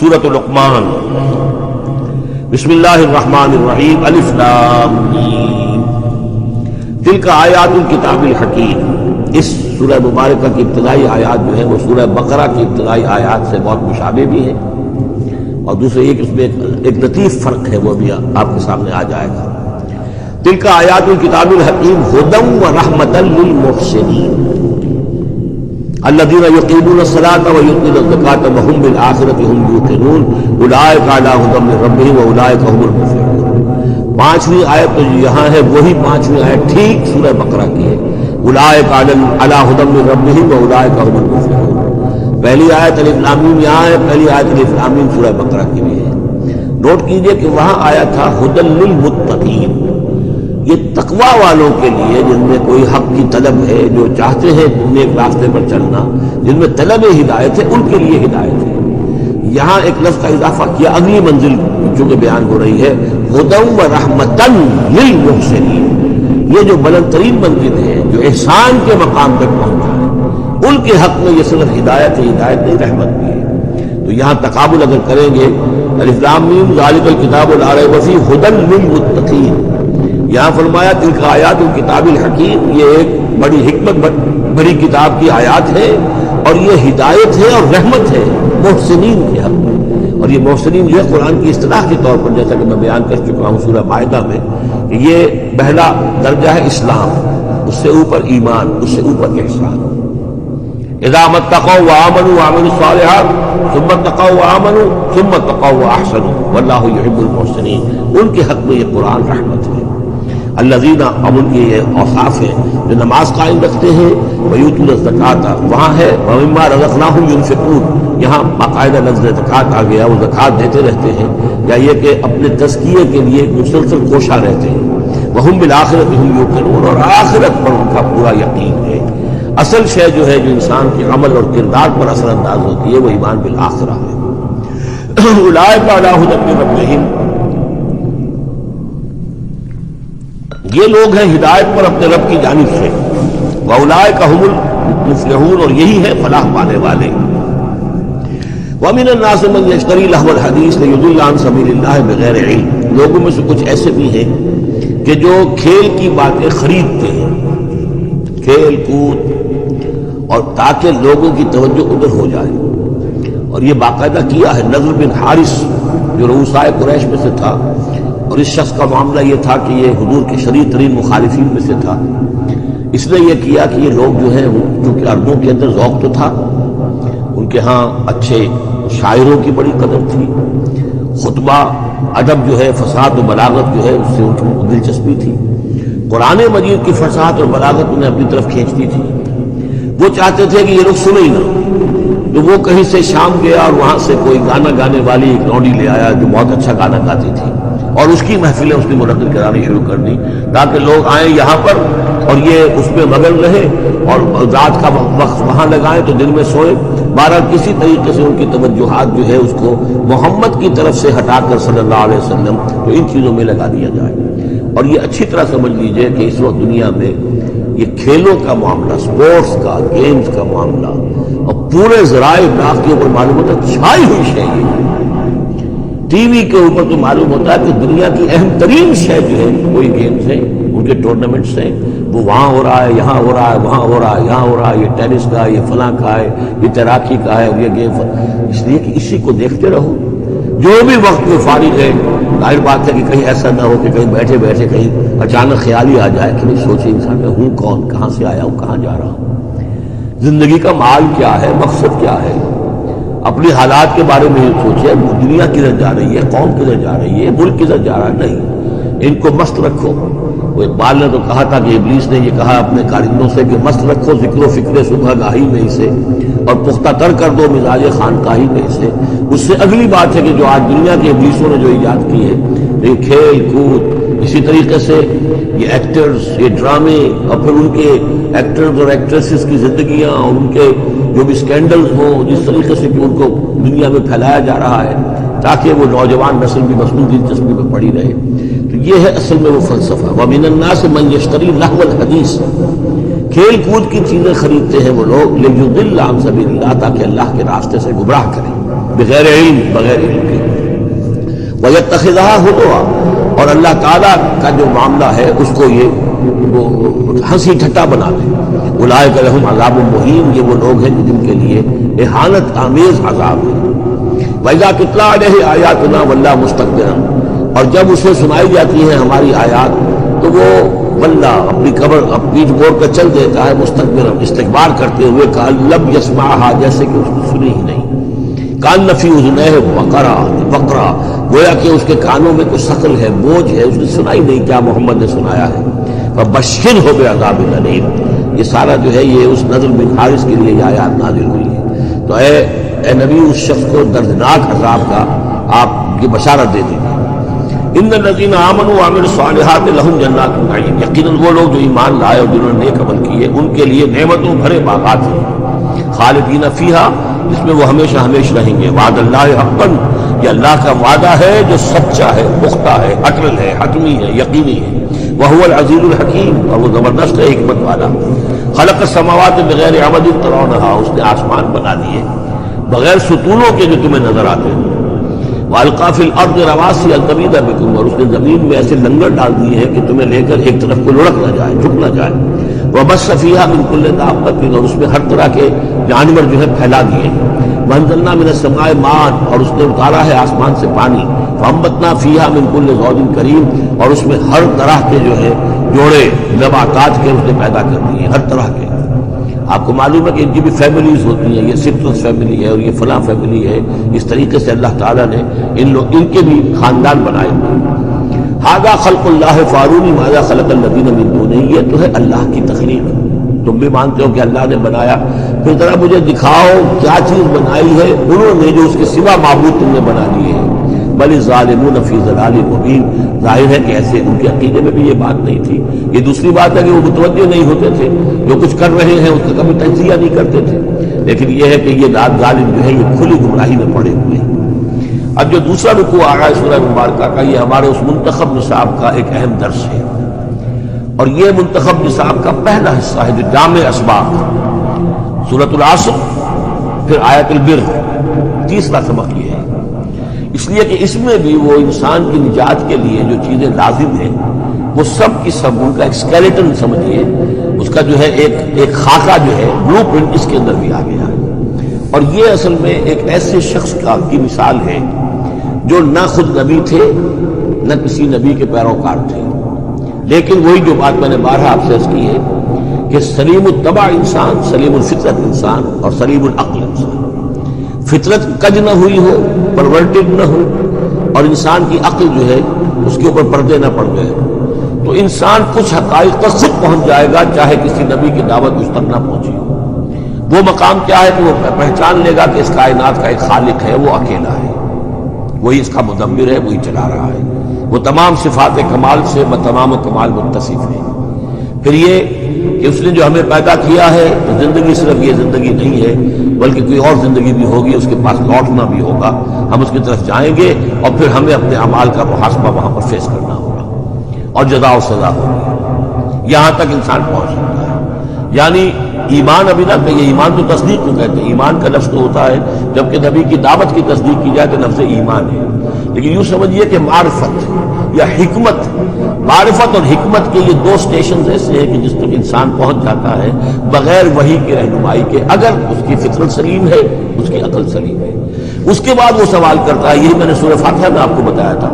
سورۃ لقمان۔ بسم اللہ الرحمن الرحیم، الف لام میم، تلک آیات الکتاب الحکیم۔ اس سورہ مبارکہ کی ابتدائی آیات جو ہیں وہ سورہ بقرہ کی ابتدائی آیات سے بہت مشابہ بھی ہیں، اور دوسرے ایک اس میں ایک لطیف فرق ہے، وہ بھی آپ کے سامنے آ جائے گا۔ تلک آیات الکتاب الحکیم ھدی ورحمۃ للمحسنین الذین یقیمون الصلاۃ ویؤتون الزکاۃ وهم بالآخرۃ هم یوقنون اولئک علی ھدی من ربہم واولئک هم المفلحون۔ پانچویں آیت تو یہاں ہے، وہی پانچویں آیت ٹھیک سورہ بقرہ کی ہے، اولئک علی ھدی من ربہم واولئک هم المفلحون۔ پہلی آیت الف لام میم یہاں ہے، پہلی آیت الف لام میم سورہ بقرہ کی بھی ہے۔ نوٹ کیجئے کہ وہاں آیا تھا ھدی للمتقین، یہ تقوی والوں کے لیے جن میں کوئی حق کی طلب ہے، جو چاہتے ہیں نیک راستے پر چلنا، جن میں طلب ہدایت ہے، ان کے لیے ہدایت ہے۔ یہاں ایک لفظ کا اضافہ کیا، اگلی منزل چونکہ بیان ہو رہی ہے، ھدی ورحمۃ للمحسنین، یہ جو بلند ترین منزل ہے، جو احسان کے مقام تک پہنچا ہے، ان کے حق میں یہ صرف ہدایت ہے، ہدایت نہیں رحمت بھی ہے۔ تو یہاں تقابل اگر کریں گے، الف لام میم ذالک الکتاب لا ریب فیہ ھدی للمتقین، یہاں فرمایا تلک آیات الکتاب الحکیم، یہ ایک بڑی حکمت بڑی کتاب کی آیات ہے، اور یہ ہدایت ہے اور رحمت ہے محسنین کے حق میں۔ اور یہ محسنین جو ہے قرآن کی اصطلاح کے طور پر، جیسا کہ میں بیان کر چکا ہوں سورہ مائدہ میں، کہ یہ پہلا درجہ ہے اسلام، اس سے اوپر ایمان، اس سے اوپر احسان۔ اذا اتقوا وآمنوا وعملوا الصالحات ثم اتقوا وآمنوا ثم اتقوا واحسنوا واللہ یحب المحسنین، ان کے حق میں یہ قرآن رحمت ہے۔ الذین، اب ان کے یہ اوصاف ہیں جو نماز قائم رکھتے ہیں، ویؤتون الزکاۃ، وہاں ہے ومما رزقناہم ینفقون، یہاں باقاعدہ لفظ زکوٰۃ آ گیا، وہ زکوٰۃ دیتے رہتے ہیں، یا یہ کہ اپنے تزکیے کے لیے مسلسل کوشاں رہتے ہیں، وہم بالآخرۃ ہم یوقنون، اور آخرت پر ان کا پورا یقین ہے۔ اصل شے جو ہے، جو انسان کے عمل اور کردار پر اثر انداز ہوتی ہے، وہ ایمان بالآخرہ ہے۔ اولئک علی ھدی من ربہم، یہ لوگ ہیں ہدایت پر اپنے رب کی جانب سے، وَأُولَئِكَ هُمُ الْمُفْلِحُونَ، اور یہی ہے فلاح پانے والے۔ وَمِنَ النَّاسِ مَن يَشْتَرِي لَهْوَ الْحَدِيثِ لِيُضِلَّ عَن سَبِيلِ اللَّهِ بِغَيْرِ عِلْمٍ، لوگوں میں سے کچھ ایسے بھی ہیں کہ جو کھیل کی باتیں خریدتے ہیں، کھیل کود، اور تاکہ لوگوں کی توجہ ادھر ہو جائے، اور یہ باقاعدہ کیا ہے۔ نضر بن حارث جو رؤسائے قریش میں سے تھا، اور اس شخص کا معاملہ یہ تھا کہ یہ حضور کے شدید ترین مخالفین میں سے تھا، اس نے یہ کیا کہ یہ لوگ جو ہیں، چونکہ عربوں کے اندر ذوق تو تھا، ان کے ہاں اچھے شاعروں کی بڑی قدر تھی، خطبہ ادب جو ہے، فصاحت و بلاغت جو ہے، اس سے ان کی دلچسپی تھی، قرآن مجید کی فصاحت اور بلاغت انہیں اپنی طرف کھینچتی تھی۔ وہ چاہتے تھے کہ یہ لوگ سنیں ہی نہ، تو وہ کہیں سے شام گیا اور وہاں سے کوئی گانا گانے والی ایک لونڈی لے آیا جو بہت اچھا گانا گاتی تھی، اور اس کی محفلیں اس نے منعقد کرانی شروع کر دی، تاکہ لوگ آئیں یہاں پر اور یہ اس میں مگن رہے، اور رات کا وقت وہاں لگائیں تو دن میں سوئے۔ بہرحال کسی طریقے سے ان کی توجہات جو ہے اس کو محمد کی طرف سے ہٹا کر صلی اللہ علیہ وسلم تو ان چیزوں میں لگا دیا جائے۔ اور یہ اچھی طرح سمجھ لیجئے کہ اس وقت دنیا میں یہ کھیلوں کا معاملہ، سپورٹس کا، گیمز کا معاملہ، اور پورے ذرائع ابلاغ کے اوپر معلوم ہوتا ہے چھائی ہوئی شے ہے۔ ٹی وی کے اوپر تو معلوم ہوتا ہے کہ دنیا کی اہم ترین شے جو ہے وہی گیمز ہیں، ان کے ٹورنامنٹس ہیں، وہ وہاں ہو رہا ہے، یہاں ہو رہا ہے، وہاں ہو رہا ہے، یہاں ہو رہا ہے، یہ ٹینس کا ہے، یہ فلاں کا ہے، یہ تیراکی کا ہے، یہ گیم، اس لیے کہ اسی کو دیکھتے رہو۔ جو بھی وقت میں فارغ ہے، ظاہر بات ہے کہ کہیں ایسا نہ ہو کہ کہیں بیٹھے بیٹھے کہیں اچانک خیال ہی آ جائے کہ نہیں، سوچے انسان میں ہوں کون، کہاں سے آیا ہوں، کہاں جا رہا ہوں، زندگی کا مال کیا ہے، مقصد کیا ہے، اپنی حالات کے بارے میں سوچے، دنیا کدھر جا رہی ہے، قوم کدھر جا رہی ہے، ملک کدھر جا رہا ہے، نہیں، ان کو مست رکھو۔ وہ اقبال نے تو کہا تھا کہ ابلیس نے یہ کہا اپنے کارندوں سے کہ مست رکھو ذکر و فکر صبح گاہی میں اسے، اور پختہ تر کر دو مزاج خانقاہی میں اسے۔ اس سے اگلی بات ہے کہ جو آج دنیا کے ابلیسوں نے جو ایجاد کی ہے، یہ کھیل کود، اسی طریقے سے یہ ایکٹرز، یہ ڈرامے، اور پھر ان کے ایکٹرز اور ایکٹریسز کی زندگیاں، اور ان کے جو بھی سکینڈلز ہوں، جس طریقے سے کہ ان کو دنیا میں پھیلایا جا رہا ہے تاکہ وہ نوجوان نسل بھی مصنوعی دلچسپی میں پڑی رہے، تو یہ ہے اصل میں وہ فلسفہ۔ وَمِنَ النَّاسِ مَن يَشْتَرِي لَهْوَ الْحَدِيثِ، کھیل کود کی چیزیں خریدتے ہیں وہ لوگ، لِيُضِلَّ عَن سَبِيلِ اللَّهِ، تاکہ اللہ کے راستے سے گمراہ کریں۔ بغیر علم، بغیر علم کے. وَيَتَّخِذَهَا هُزُوًا، اور اللہ تعالیٰ کا جو معاملہ ہے اس کو یہ ہنسی ٹھٹا بنا دے. اولئک لہم عذاب مہین، یہ وہ لوگ ہیں جن کے لیے اہانت آمیز عذاب ہے. وَإِذَا تُتْلَىٰ عَلَيْهِ آيَاتُنَا وَلَّىٰ مُسْتَكْبِرًا، اور جب اسے سنائی جاتی ہیں ہماری آیات تو وہ واللہ اپنی قبر پیٹھ موڑ کر چل دیتا ہے، مستکبرا استکبار کرتے ہوئے، کأن لم یسمعھا، جیسے کہ اس نے سنی ہی نہیں. کأن فی اذنیہ وقرا، گویا کہ اس کے کانوں میں کچھ ثقل ہے، بوجھ ہے، اس نے سنا ہی نہیں کیا محمد نے سنایا ہے. فبشرہ بعذاب الیم، یہ سارا جو ہے یہ اس نضر بن حارث کے لیے یہ آیات نازل ہوئی ہے. تو اے نبی اس شخص کو دردناک عذاب کا آپ یہ بشارت دے دیجیے. ان الذین آمنوا وعملوا الصالحات لہم جنات النعیم، یقیناً وہ لوگ جو ایمان لائے اور جنہوں نے نیک عمل کیے ان کے لیے نعمتوں بھرے باغات ہیں، خالدین فیہا، جس میں وہ ہمیشہ ہمیشہ رہیں گے. وعد اللہ حقا، یہ اللہ کا وعدہ ہے جو سچا ہے، پختہ ہے، اٹل ہے، حتمی ہے، یقینی ہے. وہو العزیز الحکیم، اور وہ زبردست ہے، حکمت والا. خلق السماوات بغیر عمد ترونہا، اس نے آسمان بنا دیے بغیر ستونوں کے جو تمہیں نظر آتے ہیں. وَأَلْقَىٰ فِي الْأَرْضِ رَوَاسِيَ أَن تَمِيدَ بِكُمْ، اور اس نے زمین میں ایسے لنگر ڈال دیے ہیں کہ تمہیں لے کر ایک طرف کو لڑک نہ جائے، جھک نہ جائے. وَبَثَّ فِيهَا مِن كُلِّ دَابَّةٍ، اور اس میں ہر طرح کے جانور جو ہے پھیلا دیے. وَأَنزَلْنَا مِنَ السَّمَاءِ مَاءً، اور اس نے اتارا ہے آسمان سے پانی. فَأَنبَتْنَا فِيهَا مِن كُلِّ زَوْجٍ كَرِيمٍ، اور اس میں ہر طرح کے جو ہے جوڑے نباتات کے اس نے پیدا کر دیے، ہر طرح کے. آپ کو معلوم ہے کہ ان کی بھی فیملیز ہوتی ہیں، یہ سٹرس فیملی ہے اور یہ فلاں فیملی ہے. اس طریقے سے اللہ تعالیٰ نے ان کے بھی خاندان بنائے ہوئے. ھذا خلق اللہ فارونی ماذا خلق الذین من دونہ، یہ تو ہے اللہ کی تخلیق. تم بھی مانتے ہو کہ اللہ نے بنایا، پھر ذرا مجھے دکھاؤ کیا چیز بنائی ہے انہوں نے جو اس کے سوا معبود تم نے بنا لیے ہیں. بل الظالمون فی ضلال مبین، ظاہر ہے کہ ایسے ان کے عقیدے میں بھی یہ بات نہیں تھی. یہ دوسری بات ہے کہ وہ متوجہ نہیں ہوتے تھے، جو کچھ کر رہے ہیں اس کا کبھی تجزیہ نہیں کرتے تھے. لیکن یہ ہے کہ یہ ظالم جو ہے یہ کھلی گمراہی میں پڑے ہوئے ہیں. اب جو دوسرا رکوع آ رہا ہے سورہ مبارکہ کا، یہ ہمارے اس منتخب نصاب کا ایک اہم درس ہے. اور یہ منتخب نصاب کا پہلا حصہ ہے جو جامع اسباق، سورۃ العصر، پھر آیت البر، تیسرا سبق یہ ہے. اس لیے کہ اس میں بھی وہ انسان کی نجات کے لیے جو چیزیں لازم ہیں وہ سب کی سب ان کا ایک اسکیلیٹن سمجھیے، اس کا جو ہے ایک خاکہ جو ہے بلو پرنٹ اس کے اندر بھی آ گیا ہے. اور یہ اصل میں ایک ایسے شخص کی مثال ہے جو نہ خود نبی تھے نہ کسی نبی کے پیروکار تھے، لیکن وہی جو بات میں نے بارہا آپ سے عرض کی ہے کہ سلیم الطبع انسان، سلیم الفطرت انسان اور سلیم العقل انسان. فطرت کج نہ ہوئی ہو، پرورٹڈ نہ ہو، اور انسان کی عقل جو ہے اس کے اوپر پردے نہ پڑ گئے، تو انسان کچھ حقائق پر خود پہنچ جائے گا چاہے کسی نبی کی دعوت اس تک نہ پہنچی ہو. وہ مقام کیا ہے کہ وہ پہچان لے گا کہ اس کائنات کا ایک خالق ہے، وہ اکیلا ہے، وہی اس کا مدبر ہے، وہی چلا رہا ہے، وہ تمام صفات کمال سے بتمام کمال متصف ہے. پھر یہ کہ اس نے جو ہمیں پیدا کیا ہے تو زندگی صرف یہ زندگی نہیں ہے بلکہ کوئی اور زندگی بھی ہوگی، اس کے پاس لوٹنا بھی ہوگا، ہم اس کی طرف جائیں گے اور پھر ہمیں اپنے اعمال کا محاسبہ وہاں پر فیس کرنا ہوگا اور جزا و سزا ہوگی. یہاں تک انسان پہنچ سکتا ہے. یعنی ایمان ابھی نہ کہیے، ایمان تو تصدیق کو کہتے ہیں. ایمان کا لفظ تو ہوتا ہے جبکہ نبی کی دعوت کی تصدیق کی جائے تو لفظ ایمان ہے. لیکن یوں سمجھیے کہ معرفت یا حکمت، معرفت اور حکمت کے یہ دو سٹیشنز ایسے ہیں کہ جس تک انسان پہنچ جاتا ہے بغیر وحی کی رہنمائی کے، اگر اس کی فطرت سلیم ہے، اس کی عقل سلیم ہے. اس کے بعد وہ سوال کرتا ہے، یہی میں نے سورہ فاتحہ میں آپ کو بتایا تھا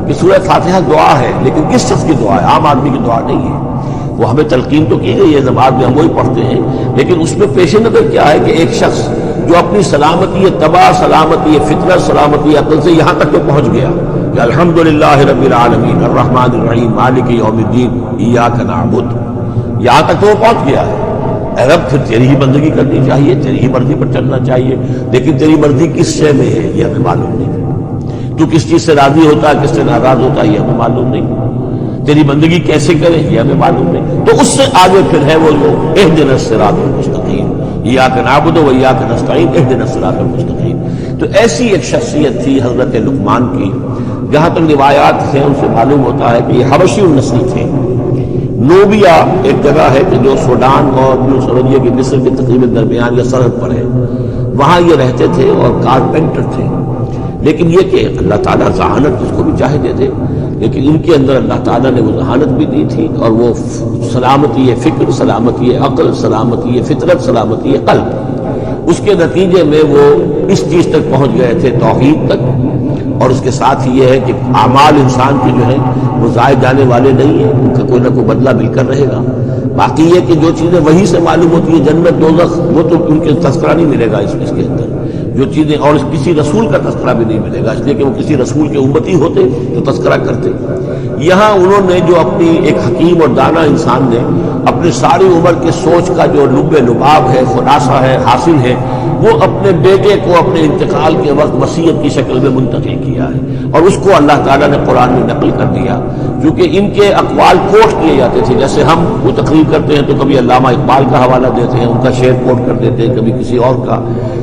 کہ سورہ فاتحہ دعا ہے، لیکن کس شخص کی دعا ہے؟ عام آدمی کی دعا نہیں ہے. وہ ہمیں تلقین تو کی گئی ہے، نماز میں ہم وہی پڑھتے ہیں، لیکن اس میں پیش نظر کیا ہے کہ ایک شخص جو اپنی سلامتی طبع، سلامتی فطرت، سلامتی عقل سے یہاں تک تو پہنچ گیا کہ الحمدللہ رب العالمین الرحمن الرحیم مالک یوم الدین ایاک نعبد، یہاں تک تو وہ پہنچ گیا ہے. اے رب پھر تیری ہی بندگی کرنی چاہیے، تیری ہی مرضی پر چلنا چاہیے، لیکن تیری مرضی کس شے میں ہے یہ ہمیں معلوم نہیں. تو کس چیز سے راضی ہوتا ہے، کس سے ناراض ہوتا ہے یہ ہمیں معلوم نہیں. تیری بندگی کیسے کرے یہ ہمیں معلوم نہیں. تو اس سے آگے پھر ہے وہ جو اہدنا الصراط المستقیم، ایاک نعبد و ایاک نستعین اہدنا الصراط المستقیم. تو ایسی ایک شخصیت تھی حضرت لقمان کی. جہاں تک روایات ہیں ان سے معلوم ہوتا ہے کہ یہ حبشی النسل تھے. نوبیا ایک جگہ ہے کہ جو سوڈان اور جو سمجھیے کہ مصر کے تقریباً درمیان یا سرحد پر ہے، وہاں یہ رہتے تھے اور کارپینٹر تھے، لیکن یہ کہ اللہ تعالیٰ ذہانت جس کو بھی چاہے دے دے، لیکن ان کے اندر اللہ تعالیٰ نے وہ ذہانت بھی دی تھی، اور وہ سلامتی فکر، سلامتی عقل، سلامتی فطرت، سلامتی قلب، اس کے نتیجے میں وہ اس چیز تک پہنچ گئے تھے، توحید تک۔ اور اس کے ساتھ یہ ہے کہ اعمال انسان کے جو ہیں وہ ضائع جانے والے نہیں ہیں، ان کا کوئی نہ کوئی بدلہ مل کر رہے گا۔ باقی یہ کہ جو چیزیں وہی سے معلوم ہوتی ہے، جنت دوزخ، وہ تو ان کے تذکرہ نہیں ملے گا اس کے اندر، جو چیزیں، اور کسی رسول کا تذکرہ بھی نہیں ملے گا، اس لیے کہ وہ کسی رسول کے امتی ہوتے تو تذکرہ کرتے۔ یہاں انہوں نے جو اپنی ایک حکیم اور دانا انسان نے اپنے ساری عمر کے سوچ کا جو لب لباب ہے، خلاصہ ہے، حاصل ہے، وہ اپنے بیٹے کو اپنے انتقال کے وقت وصیت کی شکل میں منتقل کیا ہے، اور اس کو اللہ تعالیٰ نے قرآن میں نقل کر دیا، کیونکہ ان کے اقوال کوٹ کیے جاتے تھے۔ جیسے ہم وہ تقریر کرتے ہیں تو کبھی علامہ اقبال کا حوالہ دیتے ہیں، ان کا شعر کوٹ کر دیتے ہیں، کبھی کسی اور کا۔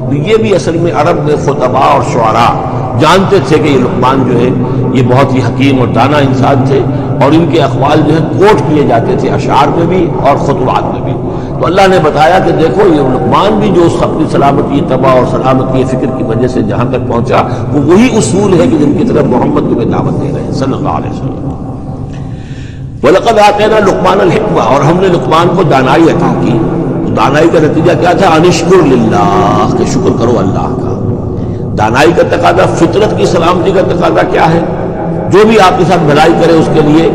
تو یہ بھی اصل میں عرب میں خطباء اور شعراء جانتے تھے کہ یہ لقمان جو ہے یہ بہت ہی حکیم اور دانا انسان تھے، اور ان کے اقوال جو ہے کوٹ کیے جاتے تھے اشعار میں بھی اور خطبات میں بھی۔ تو اللہ نے بتایا کہ دیکھو یہ لقمان بھی جو اپنی سلامتی طبع اور سلامتی فکر کی وجہ سے جہاں تک پہنچا، وہ وہی اصول ہے کہ جن کی طرف محمد تمہیں دعوت دے رہے ہیں صلی اللہ علیہ وسلم۔ وَلَقَدْ آتَيْنَا لُقْمَانَ الْحِكْمَةَ، اور ہم نے لقمان کو دانائی عطا کی۔ دانائی کا نتیجہ کیا تھا؟ انشکر للہ، کہ شکر کرو اللہ کا۔ دانائی کا تقاضا، فطرت کی سلامتی کا تقاضا کیا ہے؟ جو بھی آپ کے ساتھ بھلائی کرے اس کے لیے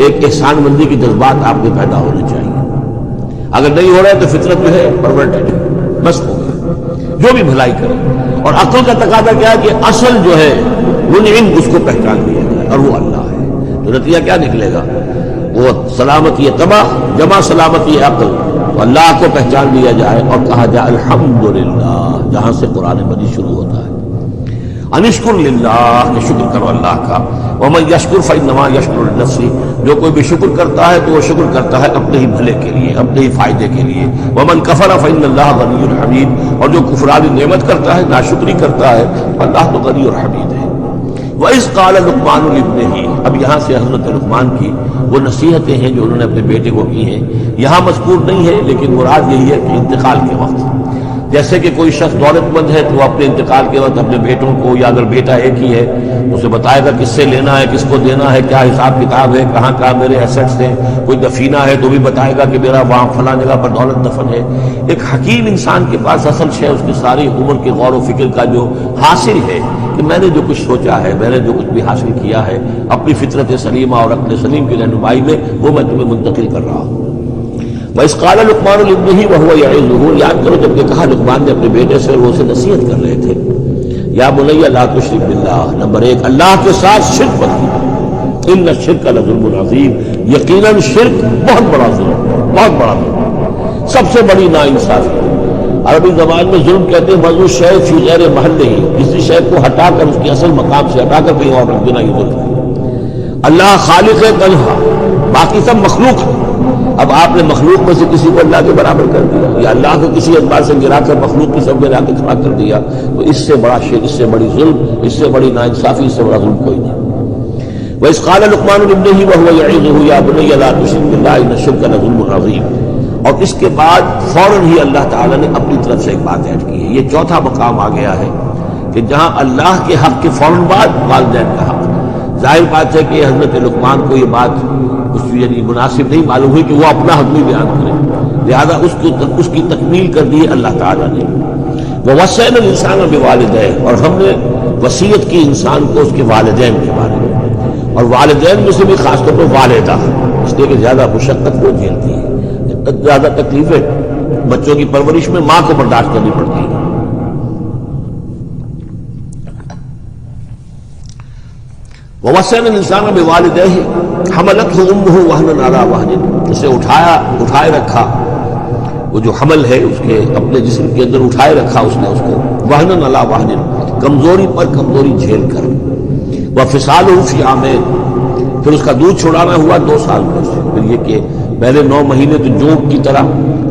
ایک احسان مندی کی جذبات آپ میں پیدا ہونے چاہیے۔ اگر نہیں ہو رہا ہے تو فطرت جو ہے پرورٹڈ ہے، بس ہو گیا، جو بھی بھلائی کرے۔ اور عقل کا تقاضا کیا ہے کہ اصل جو ہے منعم، اس کو پہچان لیا جائے، اور وہ اللہ ہے۔ تو نتیجہ کیا نکلے گا؟ وہ سلامتی طبع جمع سلامتی عقل، تو اللہ کو پہچان لیا جائے اور کہا جائے الحمدللہ، جہاں سے قرآن مجید شروع ہوتا ہے۔ انشکر للہ، کہ شکر کرو اللہ کا۔ ومن یشکر فانما یشکر لنفسہ، جو کوئی بھی شکر کرتا ہے تو وہ شکر کرتا ہے اپنے ہی بھلے کے لیے، اپنے ہی فائدے کے لیے۔ ومن کفر فان اللہ غنی حمید، اور جو کفران نعمت کرتا ہے، ناشکری کرتا ہے، اللہ تو غنی اور حمید ہے۔ وَإِذْ قَالَ لُقْمَانُ لِابْنِهِ، اب یہاں سے حضرت لقمان کی وہ نصیحتیں ہیں جو انہوں نے اپنے بیٹے کو کی ہیں، یہاں مذکور نہیں ہے، لیکن مراد یہی ہے کہ انتقال کے وقت، جیسے کہ کوئی شخص دولت مند ہے تو وہ اپنے انتقال کے وقت اپنے بیٹوں کو، یا اگر بیٹا ایک ہی ہے اسے بتائے گا کس سے لینا ہے، کس کو دینا ہے، کیا حساب کتاب ہے، کہاں کہاں میرے ایسٹس ہیں، کوئی دفینہ ہے تو بھی بتائے گا کہ میرا وہاں فلاں جگہ پر دولت دفن ہے۔ ایک حکیم انسان کے پاس اصل شے اس کی ساری عمر کے غور و فکر کا جو حاصل ہے، کہ میں نے جو کچھ سوچا ہے، میں نے جو کچھ بھی حاصل کیا ہے اپنی فطرت سلیمہ اور عقل سلیم کی رہنمائی میں، وہ میں تمہیں منتقل کر رہا ہوں۔ وَإِذْ قَالَ لُقْمَانُ لِابْنِهِ وَهُوَ يَعِظُهُ، یاد کرو جب کہ کہا لقمان نے اپنے بیٹے سے، وہ اسے نصیحت کر رہے تھے، یا بنی لا تشرک باللہ، نمبر 1 اللہ کے ساتھ شرک مت کیجیے، ان الشرک لظلم عظیم، یقیناً شرک بہت بڑا ظلم، بہت بڑا ظلم، سب سے بڑی ناانصافی۔ عربی زبان میں ظلم کہتے ہیں وضع شیء فی غیر محلہ، کسی شے کو ہٹا کر اس کے اصل مقام سے ہٹا کر کہیں اور رکھ دینا، یہ ظلم ہے۔ اللہ خالق ہے تنہا، باقی سب مخلوق ہے۔ اب آپ نے مخلوق میں سے کسی کو اللہ کے برابر کر دیا، یا اللہ کو کسی اعتبار سے گرا کر مخلوق کی سب میں لا کے کھڑا کر دیا، تو اس سے بڑا شرک، اس سے بڑی ظلم، اس سے بڑی ناانصافی، اس سے بڑا ظلم کوئی نہیں۔ وَإِذْ قَالَ لُقْمَانُ لِابْنِهِ وَهُوَ يَعِظُهُ يَا بُنَيَّ لَا تُشْرِكْ بِاللَّهِ إِنَّ الشِّرْكَ لَظُلْمٌ عَظِيمٌ۔ اور اس کے بعد فوراً ہی اللہ تعالیٰ نے اپنی طرف سے ایک بات ایڈ کی ہے۔ یہ چوتھا مقام آ گیا ہے کہ جہاں اللہ کے حق کے فوراً بعد والدین کا حق۔ ظاہر بات ہے کہ حضرت لقمان کو یہ بات یعنی مناسب نہیں معلوم ہوئی کہ وہ اپنا حق بھی بیان کرے، لہذا اس کی تکمیل کر دی اللہ تعالیٰ نے۔ وَوَصَّيْنَا الْإِنسَانَ بِوَالِدَيْهِ، اور ہم نے وصیت کی انسان کو اس کے والدین کے بارے میں، اور والدین میں سے بھی خاص طور پر والدہ، اس لیے کہ زیادہ مشقت وہ جھیلتی ہے، زیادہ تکلیفیں بچوں کی پرورش میں ماں کو برداشت کرنی پڑتی ہے۔ وَوَصَّيْنَا الْإِنسَانَ بِوَالِدَيْهِ حَمَلَتْهُ أُمُّهُ وَهْنًا عَلَىٰ وَهْنٍ، اسے اٹھائے رکھا، وہ جو حمل ہے اس کے اپنے جسم کے اندر اٹھائے رکھا اس نے اس کو، وَهْنًا عَلَىٰ وَهْنٍ، کمزوری پر کمزوری جھیل کر، وَفِصَالُهُ فِي عَامَيْنِ، پھر اس کا دودھ چھڑانا ہوا 2 سال میں سے۔ پھر یہ کہ پہلے 9 مہینے تو جونک کی طرح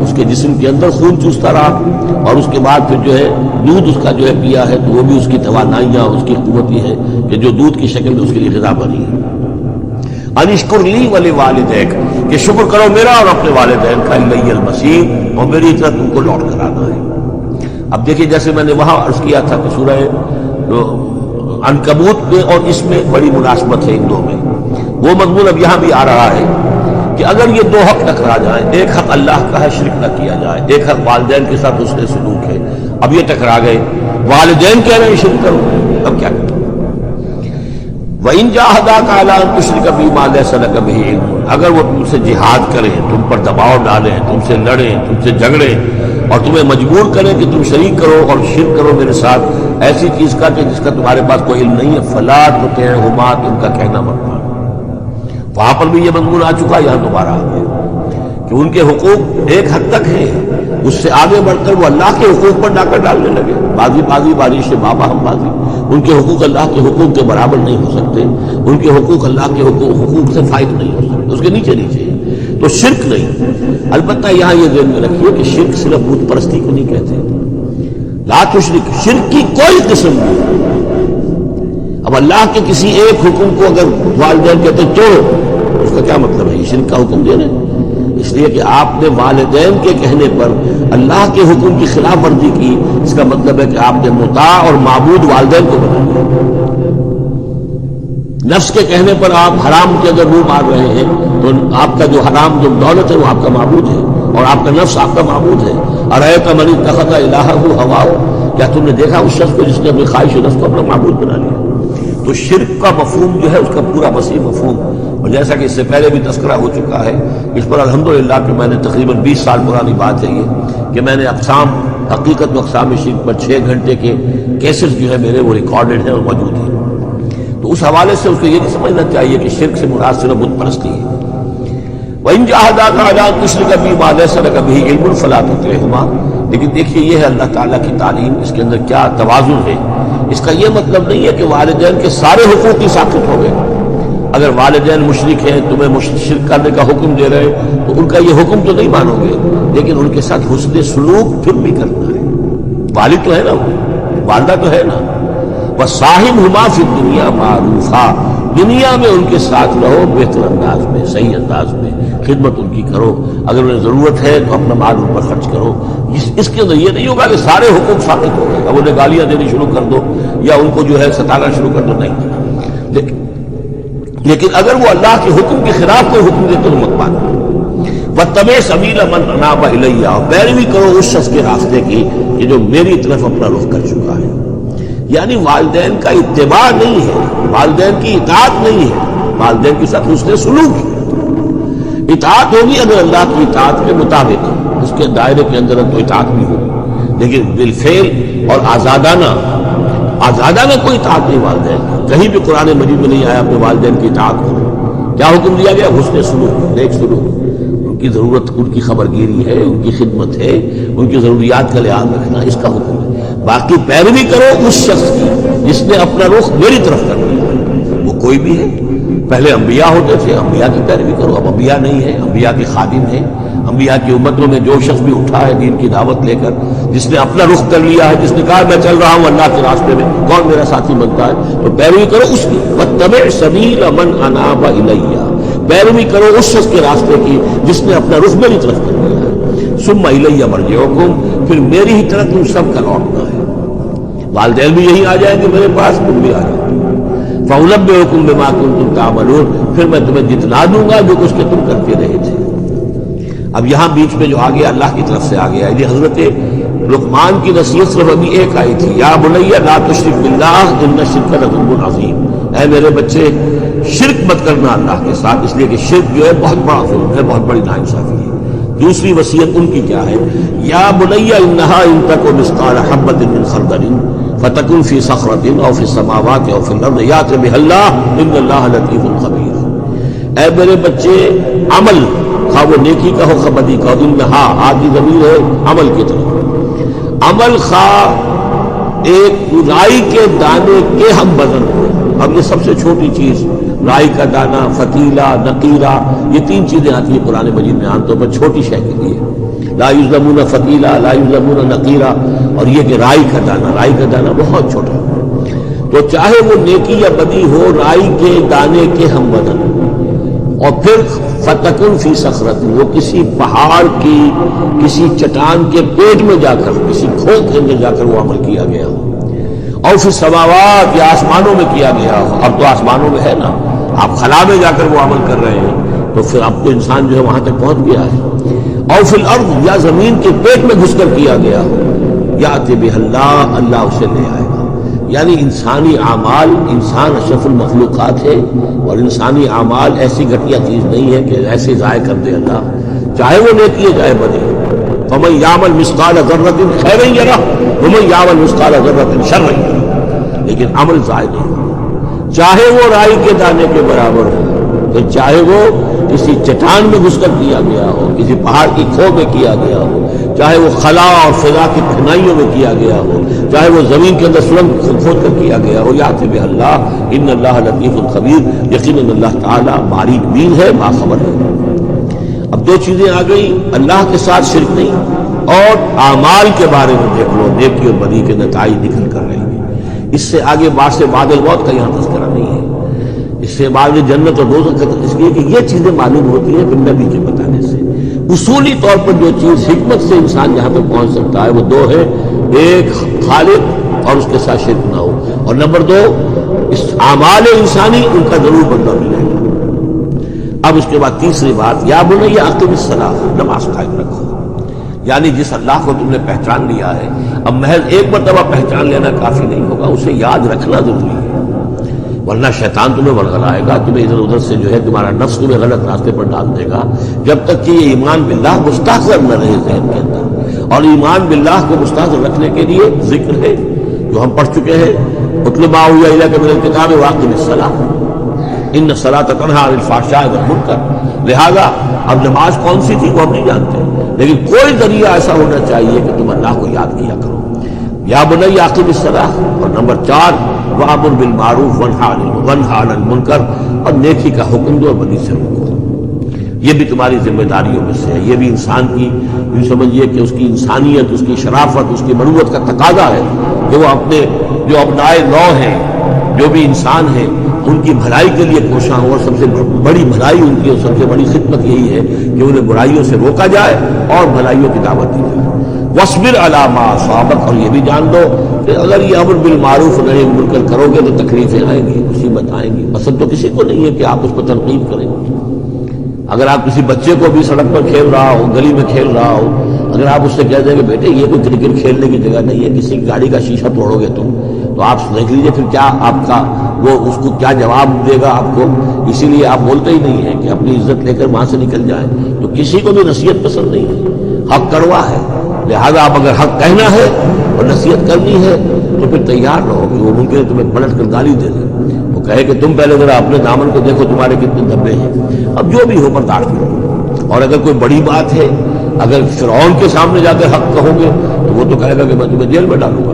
اس کے جسم کے اندر خون چوستا رہا، اور اس کے بعد پھر جو ہے دودھ اس کا جو ہے پیا ہے، تو وہ بھی اس کی توانائیاں، اس کی قوت یہ ہے کہ جو دودھ کی شکل میں اس کے لیے غذا بنی ہے۔ انشکر لی ولوالدیک، کہ شکر کرو میرا اور اپنے والدین کا، الیہ المصیر، اور میری طرف تم کو لوٹ کر آنا ہے۔ اب دیکھیے جیسے میں نے وہاں عرض کیا تھا کہ سورہ عنکبوت میں اور اس میں بڑی مناسبت ہے ان دو میں، وہ مضمون اب یہاں بھی آ رہا ہے کہ اگر یہ دو حق ٹکرا جائیں، ایک حق اللہ کا ہے شرک نہ کیا جائے، ایک حق والدین کے ساتھ حسن سلوک ہے، اب یہ ٹکرا گئے، والدین کہہ رہے ہیں شرک کرو، اب کیا کریں؟ وَإِن جَاهَدَاكَ عَلَىٰ أَن تُشْرِكَ بِي مَا لَيْسَ لَكَ بِهِ عِلْمٌ، اگر وہ تم سے جہاد کریں، تم پر دباؤ ڈالیں، تم سے لڑیں، تم سے جھگڑیں اور تمہیں مجبور کریں کہ تم شریک کرو اور شرک کرو میرے ساتھ ایسی چیز کا کہ جس کا تمہارے پاس کوئی علم نہیں ہے، فَلَا تُطِعْهُمَا، ان کا کہنا مت مانو۔ وہاں پر بھی یہ مضمون آ چکا، یہاں دوبارہ آ گیا کہ ان کے حقوق ایک حد تک ہیں، اس سے آگے بڑھ کر وہ اللہ کے حقوق پر ڈاکہ ڈالنے لگے، بازی بازی بارش سے بابا ہم بازی، ان کے حقوق اللہ کے حقوق کے برابر نہیں ہو سکتے، ان کے حقوق اللہ کے حقوق سے فائد نہیں ہو سکتے، اس کے نیچے نیچے تو شرک نہیں۔ البتہ یہاں یہ ذہن میں رکھیے کہ شرک صرف بت پرستی کو نہیں کہتے، لا تشرک، شرک کی کوئی قسم نہیں۔ اب اللہ کے کسی ایک حکم کو اگر والدین کہتے توڑو، اس کا کیا مطلب ہے؟ یہ شرک کا حکم دے رہے ہیں، اس لیے کہ آپ نے والدین کے کہنے پر اللہ کے حکم کی خلاف ورزی کی، اس کا مطلب ہے کہ آپ نے مطاع اور معبود والدین کو بنا دیا۔ نفس کے کہنے پر آپ حرام کے اندر منہ مار رہے ہیں تو آپ کا جو حرام جو دولت ہے وہ آپ کا معبود ہے اور آپ کا نفس آپ کا معبود ہے۔ ارأیت من اتخذ الہہ ہواہ، کیا تم نے دیکھا اس شخص کو جس نے اپنی خواہش نفس کو اپنا معبود بنا لیا؟ تو شرک کا مفہوم جو ہے اس کا پورا وسیع مفہوم، اور جیسا کہ اس سے پہلے بھی تذکرہ ہو چکا ہے، اس پر الحمدللہ کہ میں نے تقریباً 20 سال پرانی بات ہے یہ کہ میں نے اقسام حقیقت و اقسام شرک پر 6 گھنٹے کے کیسز جو ہے میرے وہ ریکارڈڈ ہیں اور موجود ہیں۔ تو اس حوالے سے اس کو یہ نہیں سمجھنا چاہیے کہ شرک سے مراد صرف بت پرستی ہے۔ وَإِن جَاهَدَاكَ عَلَىٰ أَن تُشْرِكَ بِي مَا لَيْسَ لَكَ بِهِ عِلْمٌ فَلَا تُطِعْهُمَا، لیکن دیکھیے یہ ہے اللہ تعالیٰ کی تعلیم، اس کے اندر کیا توازن ہے۔ اس کا یہ مطلب نہیں ہے کہ والدین کے سارے حقوق ہی ساقط ہو گئے۔ اگر والدین مشرک ہیں، تمہیں شرک کرنے کا حکم دے رہے ہیں تو ان کا یہ حکم تو نہیں مانو گے، لیکن ان کے ساتھ حسن سلوک پھر بھی کرنا ہے۔ والد تو ہے نا، وہ والدہ تو ہے نا، وَصَاحِبْهُمَا فِي الدُّنْيَا مَعْرُوفًا، دنیا میں ان کے ساتھ رہو بہتر انداز میں، صحیح انداز میں خدمت ان کی کرو، اگر انہیں ضرورت ہے تو اپنا مال ان پر خرچ کرو۔ اس کے اندر یہ نہیں ہوگا کہ سارے حقوق ثابت ہو گئے، اب انہیں گالیاں دینی شروع کر دو یا ان کو جو ہے ستانا شروع کر دو، نہیں۔ لیکن اگر وہ اللہ کے حکم کے خلاف کوئی حکم دے تو مت مانو۔ وَاتَّبِعْ سَبِيلَ مَنْ أَنَابَ إِلَيَّ، اور پیروی کرو اس شخص کے راستے کی کہ جو میری طرف اپنا رخ کر چکا ہے۔ یعنی والدین کا اتباع نہیں ہے، والدین کی اطاعت نہیں ہے، والدین کے ساتھ حسن سلوک ہے۔ اطاعت ہوگی اگر اللہ کی اطاعت کے مطابق، اس کے دائرے کے اندر تو اطاعت بھی ہوگی، لیکن بالفعل اور آزادانہ کوئی اطاعت نہیں والدین کی۔ کہیں بھی قرآن مجید میں نہیں آیا اپنے والدین کی اطاعت کرو۔ کیا حکم دیا گیا؟ حسن سلوک، نیک سلوک، ان کی ضرورت، ان کی خبر گیری ہے، ان کی خدمت ہے، ان کی ضروریات کا لحاظ رکھنا، اس کا حکم ہے۔ باقی پیروی کرو اس شخص کی جس نے اپنا رخ میری طرف کر دیا، وہ کوئی بھی ہے۔ پہلے انبیاء ہوتے تھے، انبیاء کی پیروی کرو، اب انبیاء نہیں ہے، انبیاء کے خادم ہیں۔ انبیاء کی امتوں میں جو شخص بھی اٹھا ہے دین کی دعوت لے کر، جس نے اپنا رخ کر لیا ہے، جس نے کہا میں چل رہا ہوں اللہ کے راستے میں، کون میرا ساتھی بنتا ہے، تو پیروی کرو اس کی۔ وَاتَّبِعْ سَبِيلَ مَنْ أَنَابَ إِلَيَّ، پیروی کرو اس شخص کے راستے کی جس نے اپنا رخ میری طرف کر لیا ہے۔ ثُمَّ إِلَيَّ مَرْجِعُكُمْ، پھر میری ہی طرف تم سب کا لوٹنا ہے۔ والدین بھی یہی آ جائیں گے میرے پاس، تم بھی آ جاؤ۔ فَأُنَبِّئُكُم بِمَا كُنتُمْ تَعْمَلُونَ، پھر میں تمہیں جتلا دوں گا جو کچھ کہ تم کرتے رہے تھے۔ اب یہاں بیچ میں جو آ گیا اللہ کی طرف سے آ گیا، یہ حضرت لقمان کی نصیحت صرف ابھی ایک آئی تھی، یا بنی لا تشرک باللہ ان الشرک لظلم عظیم، اے میرے بچے شرک مت کرنا اللہ کے ساتھ، اس لیے کہ شرک جو ہے بہت بڑا ظلم ہے، بہت بڑی ناانصافی ہے۔ دوسری وصیت ان کی کیا ہے؟ یا بنی انہا ان تک مثقال حبۃ من خردل فتکن فی صخرۃ او فی السماوات او فی الارض یأت بها اللہ ان اللہ لطیف خبیر۔ اے میرے بچے عمل، خواہ وہ نیکی کا ہو خواہ بدی کا ہو، انہا آدھی ضمیر ہے عمل کی طرف، عمل خواہ ایک رائی کے دانے کے ہم وزن ہو۔ اب یہ سب سے چھوٹی چیز، رائی کا دانہ، فتیلہ، نقیرہ، یہ 3 چیزیں آتی ہیں قرآن مجید میں عام طور پر چھوٹی شے کے لیے، لا یظلمون فتیلہ، لا یظلمون نقیرہ، اور یہ کہ رائی کا دانہ بہت چھوٹا۔ تو چاہے وہ نیکی یا بدی ہو، رائی کے دانے کے ہم وزن، اور پھر فتکن فی صخرۃ، وہ کسی پہاڑ کی کسی چٹان کے پیٹ میں جا کر، کسی کھوکھ کے اندر جا کر وہ عمل کیا گیا ہو، اور پھر سماوات یا آسمانوں میں کیا گیا ہو. اب تو آسمانوں میں ہے نا، آپ خلا میں جا کر وہ عمل کر رہے ہیں، تو پھر اب تو انسان جو ہے وہاں تک پہنچ گیا ہے. اور فی الارض، یا زمین کے پیٹ میں گھس کر کیا گیا ہو، یأتی بہ اللہ، اللہ اسے لے آئے گا. یعنی انسانی اعمال، انسان اشرف المخلوقات ہے، اور انسانی اعمال ایسی گھٹیا چیز نہیں ہے کہ ایسے ضائع کر دے اللہ، چاہے وہ نیکی ہے چاہے بدی. فمن یعمل مثقال ذرۃ خیرا یرہ ومن یعمل مثقال ذرۃ شرا یرہ. لیکن عمل ضائع نہیں، چاہے وہ رائی کے دانے کے برابر ہو، پھر چاہے وہ کسی چٹان میں گھس کر کیا گیا ہو، کسی پہاڑ کی کھو میں کیا گیا ہو، چاہے وہ خلا اور فضا کی پہنائیوں میں کیا گیا ہو، چاہے وہ زمین کے اندر سرنگ کھود کر کیا گیا ہو. یأتی بہ اللہ، ان اللہ لطیف خبیر، یقیناً اللہ تعالیٰ باریک بین ہے، باخبر ہے. اب دو چیزیں آ گئی، اللہ کے ساتھ شرک نہیں، اور اعمال کے بارے میں دیکھ لو، نیکی اور بدی کے نتائج نکل کر رہے ہیں. اس سے آگے بعد سے بعد الموت کا یہاں تذکرہ نہیں ہے. اس سے بعد جنت اور دوزخ کا، اس لیے کہ یہ چیزیں معلوم ہوتی ہیں پھر نبی کے بتانے سے. اصولی طور پر جو چیز حکمت سے انسان جہاں تک پہنچ سکتا ہے وہ دو ہے، ایک خالق اور اس کے ساتھ شرک نہ ہو، اور نمبر دو اس اعمال انسانی ان کا ضرور بدلہ ملے گا. اب اس کے بعد تیسری بات، یا بنی اقم الصلاۃ، نماز قائم رکھو. یعنی جس اللہ کو تم نے پہچان لیا ہے، اب محض ایک مرتبہ پہچان لینا کافی نہیں ہوگا، اسے یاد رکھنا ضروری ہے، ورنہ شیطان تمہیں ورغلائے گا، تمہیں ادھر ادھر سے جو ہے تمہارا نفس تمہیں غلط راستے پر ڈال دے گا، جب تک کہ یہ ایمان باللہ مستحضر نہ رہے ذہن کے اندر. اور ایمان باللہ کو مستحضر رکھنے کے لیے ذکر ہے جو ہم پڑھ چکے ہیں، اتل ما اوحی الیک من الکتاب واقم الصلاۃ ان الصلاۃ تنہی عن الفحشاء والمنکر. لہذا اب نماز کون سی تھی وہ ہم نہیں جانتے، لیکن کوئی ذریعہ ایسا ہونا چاہیے کہ تم اللہ کو یاد کیا کرو. یا بنی اقم الصلاۃ. اور نمبر 4، وامر بالمعروف وانہی عن المنکر، اور نیکی کا حکم دو اور بدی سے روکو. یہ بھی تمہاری ذمہ داریوں میں سے ہے. یہ بھی انسان کی، یوں سمجھیے کہ اس کی انسانیت، اس کی شرافت، اس کی مروت کا تقاضا ہے کہ وہ اپنے جو ابنائے نو ہیں، جو بھی انسان ہیں، ان کی بھلائی کے لیے کوشاں ہوں. اور سب سے بڑی بھلائی ان کی اور سب سے بڑی خدمت یہی ہے کہ انہیں برائیوں سے روکا جائے اور بھلائیوں کی دعوت دی جائے. وَاصْبِرْ عَلَىٰ مَا أَصَابَكَ، اور یہ بھی جان دو کہ اگر یہ امر بالمعروف نہی عن المنکر کرو گے تو تکلیفیں آئیں گی، مصیبت آئیں گی. پسند تو کسی کو نہیں ہے کہ آپ اس پر تنقید کریں. اگر آپ کسی بچے کو بھی سڑک پر کھیل رہا ہو، گلی میں کھیل رہا ہو، اگر آپ اس سے کہہ دیں کہ بیٹے یہ کوئی کرکٹ کھیلنے کی جگہ نہیں ہے، کسی کی گاڑی کا شیشہ توڑو گے تم، تو آپ دیکھ لیجیے پھر کیا آپ کا وہ اس کو کیا جواب دے گا آپ کو. اسی لیے آپ بولتے ہی نہیں ہیں کہ اپنی عزت لے کر وہاں سے نکل جائیں. تو کسی کو بھی نصیحت پسند نہیں ہے، حق کڑوا ہے. لہذا آپ اگر حق کہنا ہے اور نصیحت کرنی ہے تو پھر تیار رہو کہ وہ ممکن ہے تمہیں پلٹ کر گالی دے دے، وہ کہے کہ تم پہلے ذرا اپنے دامن کو دیکھو تمہارے کتنے دھبے ہیں. اب جو بھی ہو برداشت کرو. اور اگر کوئی بڑی بات ہے، اگر فرعون کے سامنے جا کر حق کہو گے تو وہ تو کہے گا کہ میں تمہیں جیل میں ڈالوں گا.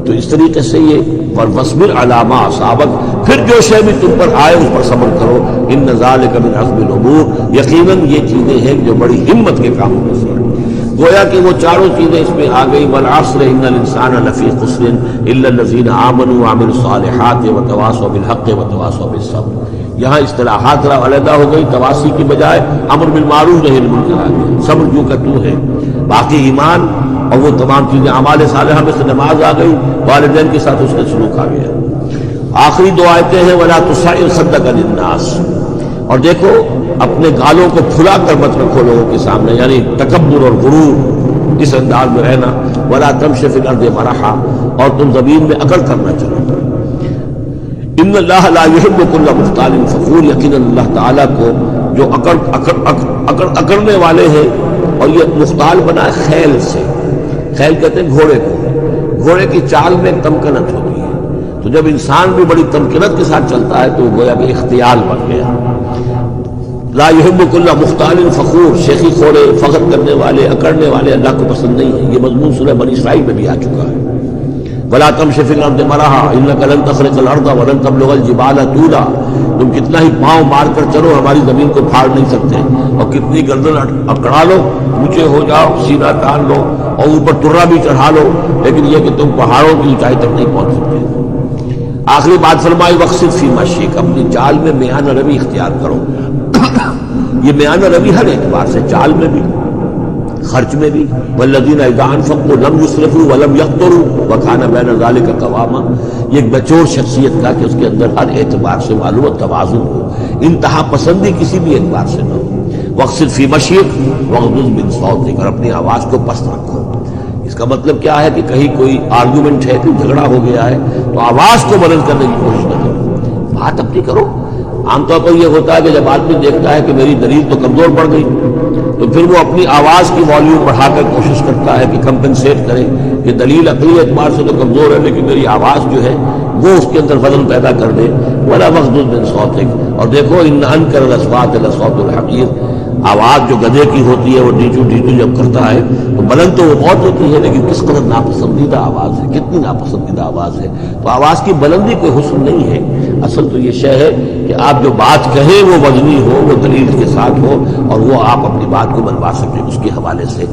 تو اس طریقے سے یہ وَاصْبِرْ عَلَىٰ مَا أَصَابَكَ، پھر جو شے بھی تم پر آئے اس پر صبر کرو. إِنَّ ذَلِكَ مِنْ عَزْمِ الْأُمُورِ، یقیناً یہ چیزیں ہیں جو بڑی ہمت کے کاموں میں سے. گویا کہ وہ چاروں چیزیں اس میں آ گئی. وَالْعَصْرِ إِنَّ الْإِنسَانَ لَفِي خُسْرٍ إِلَّا الَّذِينَ آمَنُوا وَعَمِلُوا الصَّالِحَاتِ وَتَوَاصَوْا بِالْحَقِّ وَتَوَاصَوْا بِالصَّبْرِ. یہاں اصطلاحات علیحدہ ہو گئی، تواصی کی بجائے امر بالمعروف نہی عن المنکر آ گیا. صبر جو کا تو ہے، باقی ایمان اور وہ تمام چیزیں اعمال صالحہ میں سے نماز آ گئی، والدین کے ساتھ اس کا سلوک آ گیا. آخری دو آیتیں ہیں وَلَا تُصَعِّرْ خَدَّكَ لِلنَّاسِ، اور دیکھو اپنے گالوں کو پھلا کر مت رکھو لوگوں کے سامنے، یعنی تکبر اور غرور اس انداز میں رہنا. وَلَا تَمْشِ فِي الْأَرْضِ مَرَحًا، اور تم زمین میں اکڑ کر نہ چلو. ان اللہ لا يحب كل مختال فخور، یقیناً اللہ تعالیٰ کو جو اکڑنے والے ہیں. اور یہ مختال بنا ہے خیل سے، خیل کہتے ہیں گھوڑے کو. گھوڑے کی چال میں تمکنت ہوتی ہے، تو جب انسان بھی بڑی تمکنت کے ساتھ چلتا ہے تو گویا کہ اختیال بن گیا. لا يحب كل مختال فخور، شیخی خوڑے، فخر کرنے والے، اکڑنے والے اللہ کو پسند نہیں ہے. یہ مضمون سورہ بنی اسرائیل میں بھی آ چکا ہے. وَلَا تَمْشِ فِي الْأَرْضِ مَرَحًا إِنَّكَ لَن تَخْرِقَ الْأَرْضَ وَلَن تَبْلُغَ الْجِبَالَ طُولًا، تم کتنا ہی پاؤں مار کر چلو ہماری زمین کو پھاڑ نہیں سکتے، اور کتنی گردن اکڑا لو، اونچے ہو جاؤ، سینہ تان لو اور اوپر ترا بھی چڑھا لو، لیکن یہ کہ تم پہاڑوں کی اونچائی تک نہیں پہنچ سکتے. آخری بات فرمائی وَاقْصِدْ فِي مَشْيِكَ، اپنی چال میں میانہ روی اختیار کرو. یہ میانہ روی ہر اعتبار سے، چال میں بھی، خرچ میں بھی، والذین اذا انفقوا لم یسرفوا ولم یقتروا وکان بین ذلک قواما، یہ ایک بچور شخصیت کا کہ اس کے اندر ہر اعتبار سے معلوم توازن ہو، انتہا پسندی کسی بھی اعتبار سے نہ ہو۔ واقصد فی مشیک واغضض من صوتک، اور اپنی آواز کو پست رکھو۔ اس کا مطلب کیا ہے کہ کہیں کوئی آرگومنٹ ہے، کوئی جھگڑا ہو گیا ہے تو آواز کو بلند کرنے کی کوشش نہ کرو، بات اپنی کرو۔ عام طور پر یہ ہوتا ہے کہ جب آدمی دیکھتا ہے کہ میری دلیل تو کمزور پڑ گئی تو پھر وہ اپنی آواز کی والیوم بڑھا کر کوشش کرتا ہے کہ کمپنسیٹ کرے کہ دلیل عقلی اعتبار سے تو کمزور ہے لیکن میری آواز جو ہے وہ اس کے اندر وزن پیدا کر دے۔ ولا واغضض من صوتک، اور دیکھو ان انکر الاصوات لصوت الحقیر، آواز جو گدھے کی ہوتی ہے وہ ڈیچو ڈیچو جب کرتا ہے تو بلند تو وہ بہت ہوتی ہے لیکن کس قدر ناپسندیدہ آواز ہے، کتنی ناپسندیدہ آواز ہے۔ تو آواز کی بلندی کوئی حسن نہیں ہے، اصل تو یہ شے ہے کہ آپ جو بات کہیں وہ وزنی ہو، وہ دلیل کے ساتھ ہو، اور وہ آپ اپنی بات کو منوا سکیں اس کے حوالے سے۔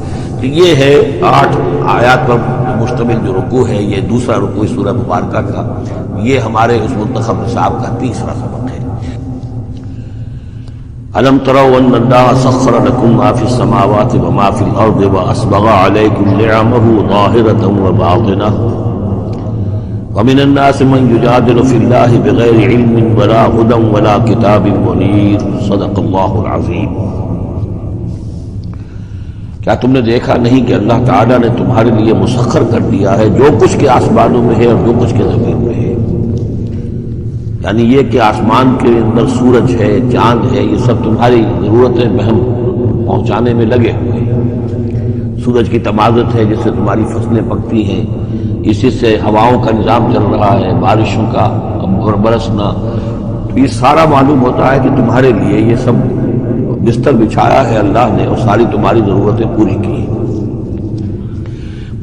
تو یہ ہے 8 آیات پر مشتمل جو رکوع ہے، یہ دوسرا رکوع سورہ مبارکہ کا، یہ ہمارے اس منتخب نصاب کا تیسرا سبق ہے۔ أَلَمْ تَرَوْا أَنَّ اللَّهَ سَخَّرَ لَكُم مَّا فِي السَّمَاوَاتِ وَمَا فِي الْأَرْضِ وَأَسْبَغَ عَلَيْكُمْ نِعَمَهُ ظَاهِرَةً وَبَاطِنَةً وَمِنَ النَّاسِ مَن يُجَادِلُ فِي اللَّهِ بِغَيْرِ عِلْمٍ وَلَا هُدًى وَلَا كِتَابٍ مُنِيرٍ صدق اللہ العظیم۔ کیا تم نے دیکھا نہیں کہ اللہ تعالیٰ نے تمہارے لیے مسخر کر دیا ہے جو کچھ کے آسمانوں میں ہے اور جو کچھ کے زمین میں ہے، یعنی یہ کہ آسمان کے اندر سورج ہے، چاند ہے، یہ سب تمہاری ضرورتیں بہم پہنچانے میں لگے ہوئے ہیں۔ سورج کی تمازت ہے جس سے تمہاری فصلیں پکتی ہیں، اسی سے ہواؤں کا نظام چل رہا ہے، بارشوں کا برسنا، یہ سارا معلوم ہوتا ہے کہ تمہارے لیے یہ سب بستر بچھایا ہے اللہ نے اور ساری تمہاری ضرورتیں پوری کی ہیں۔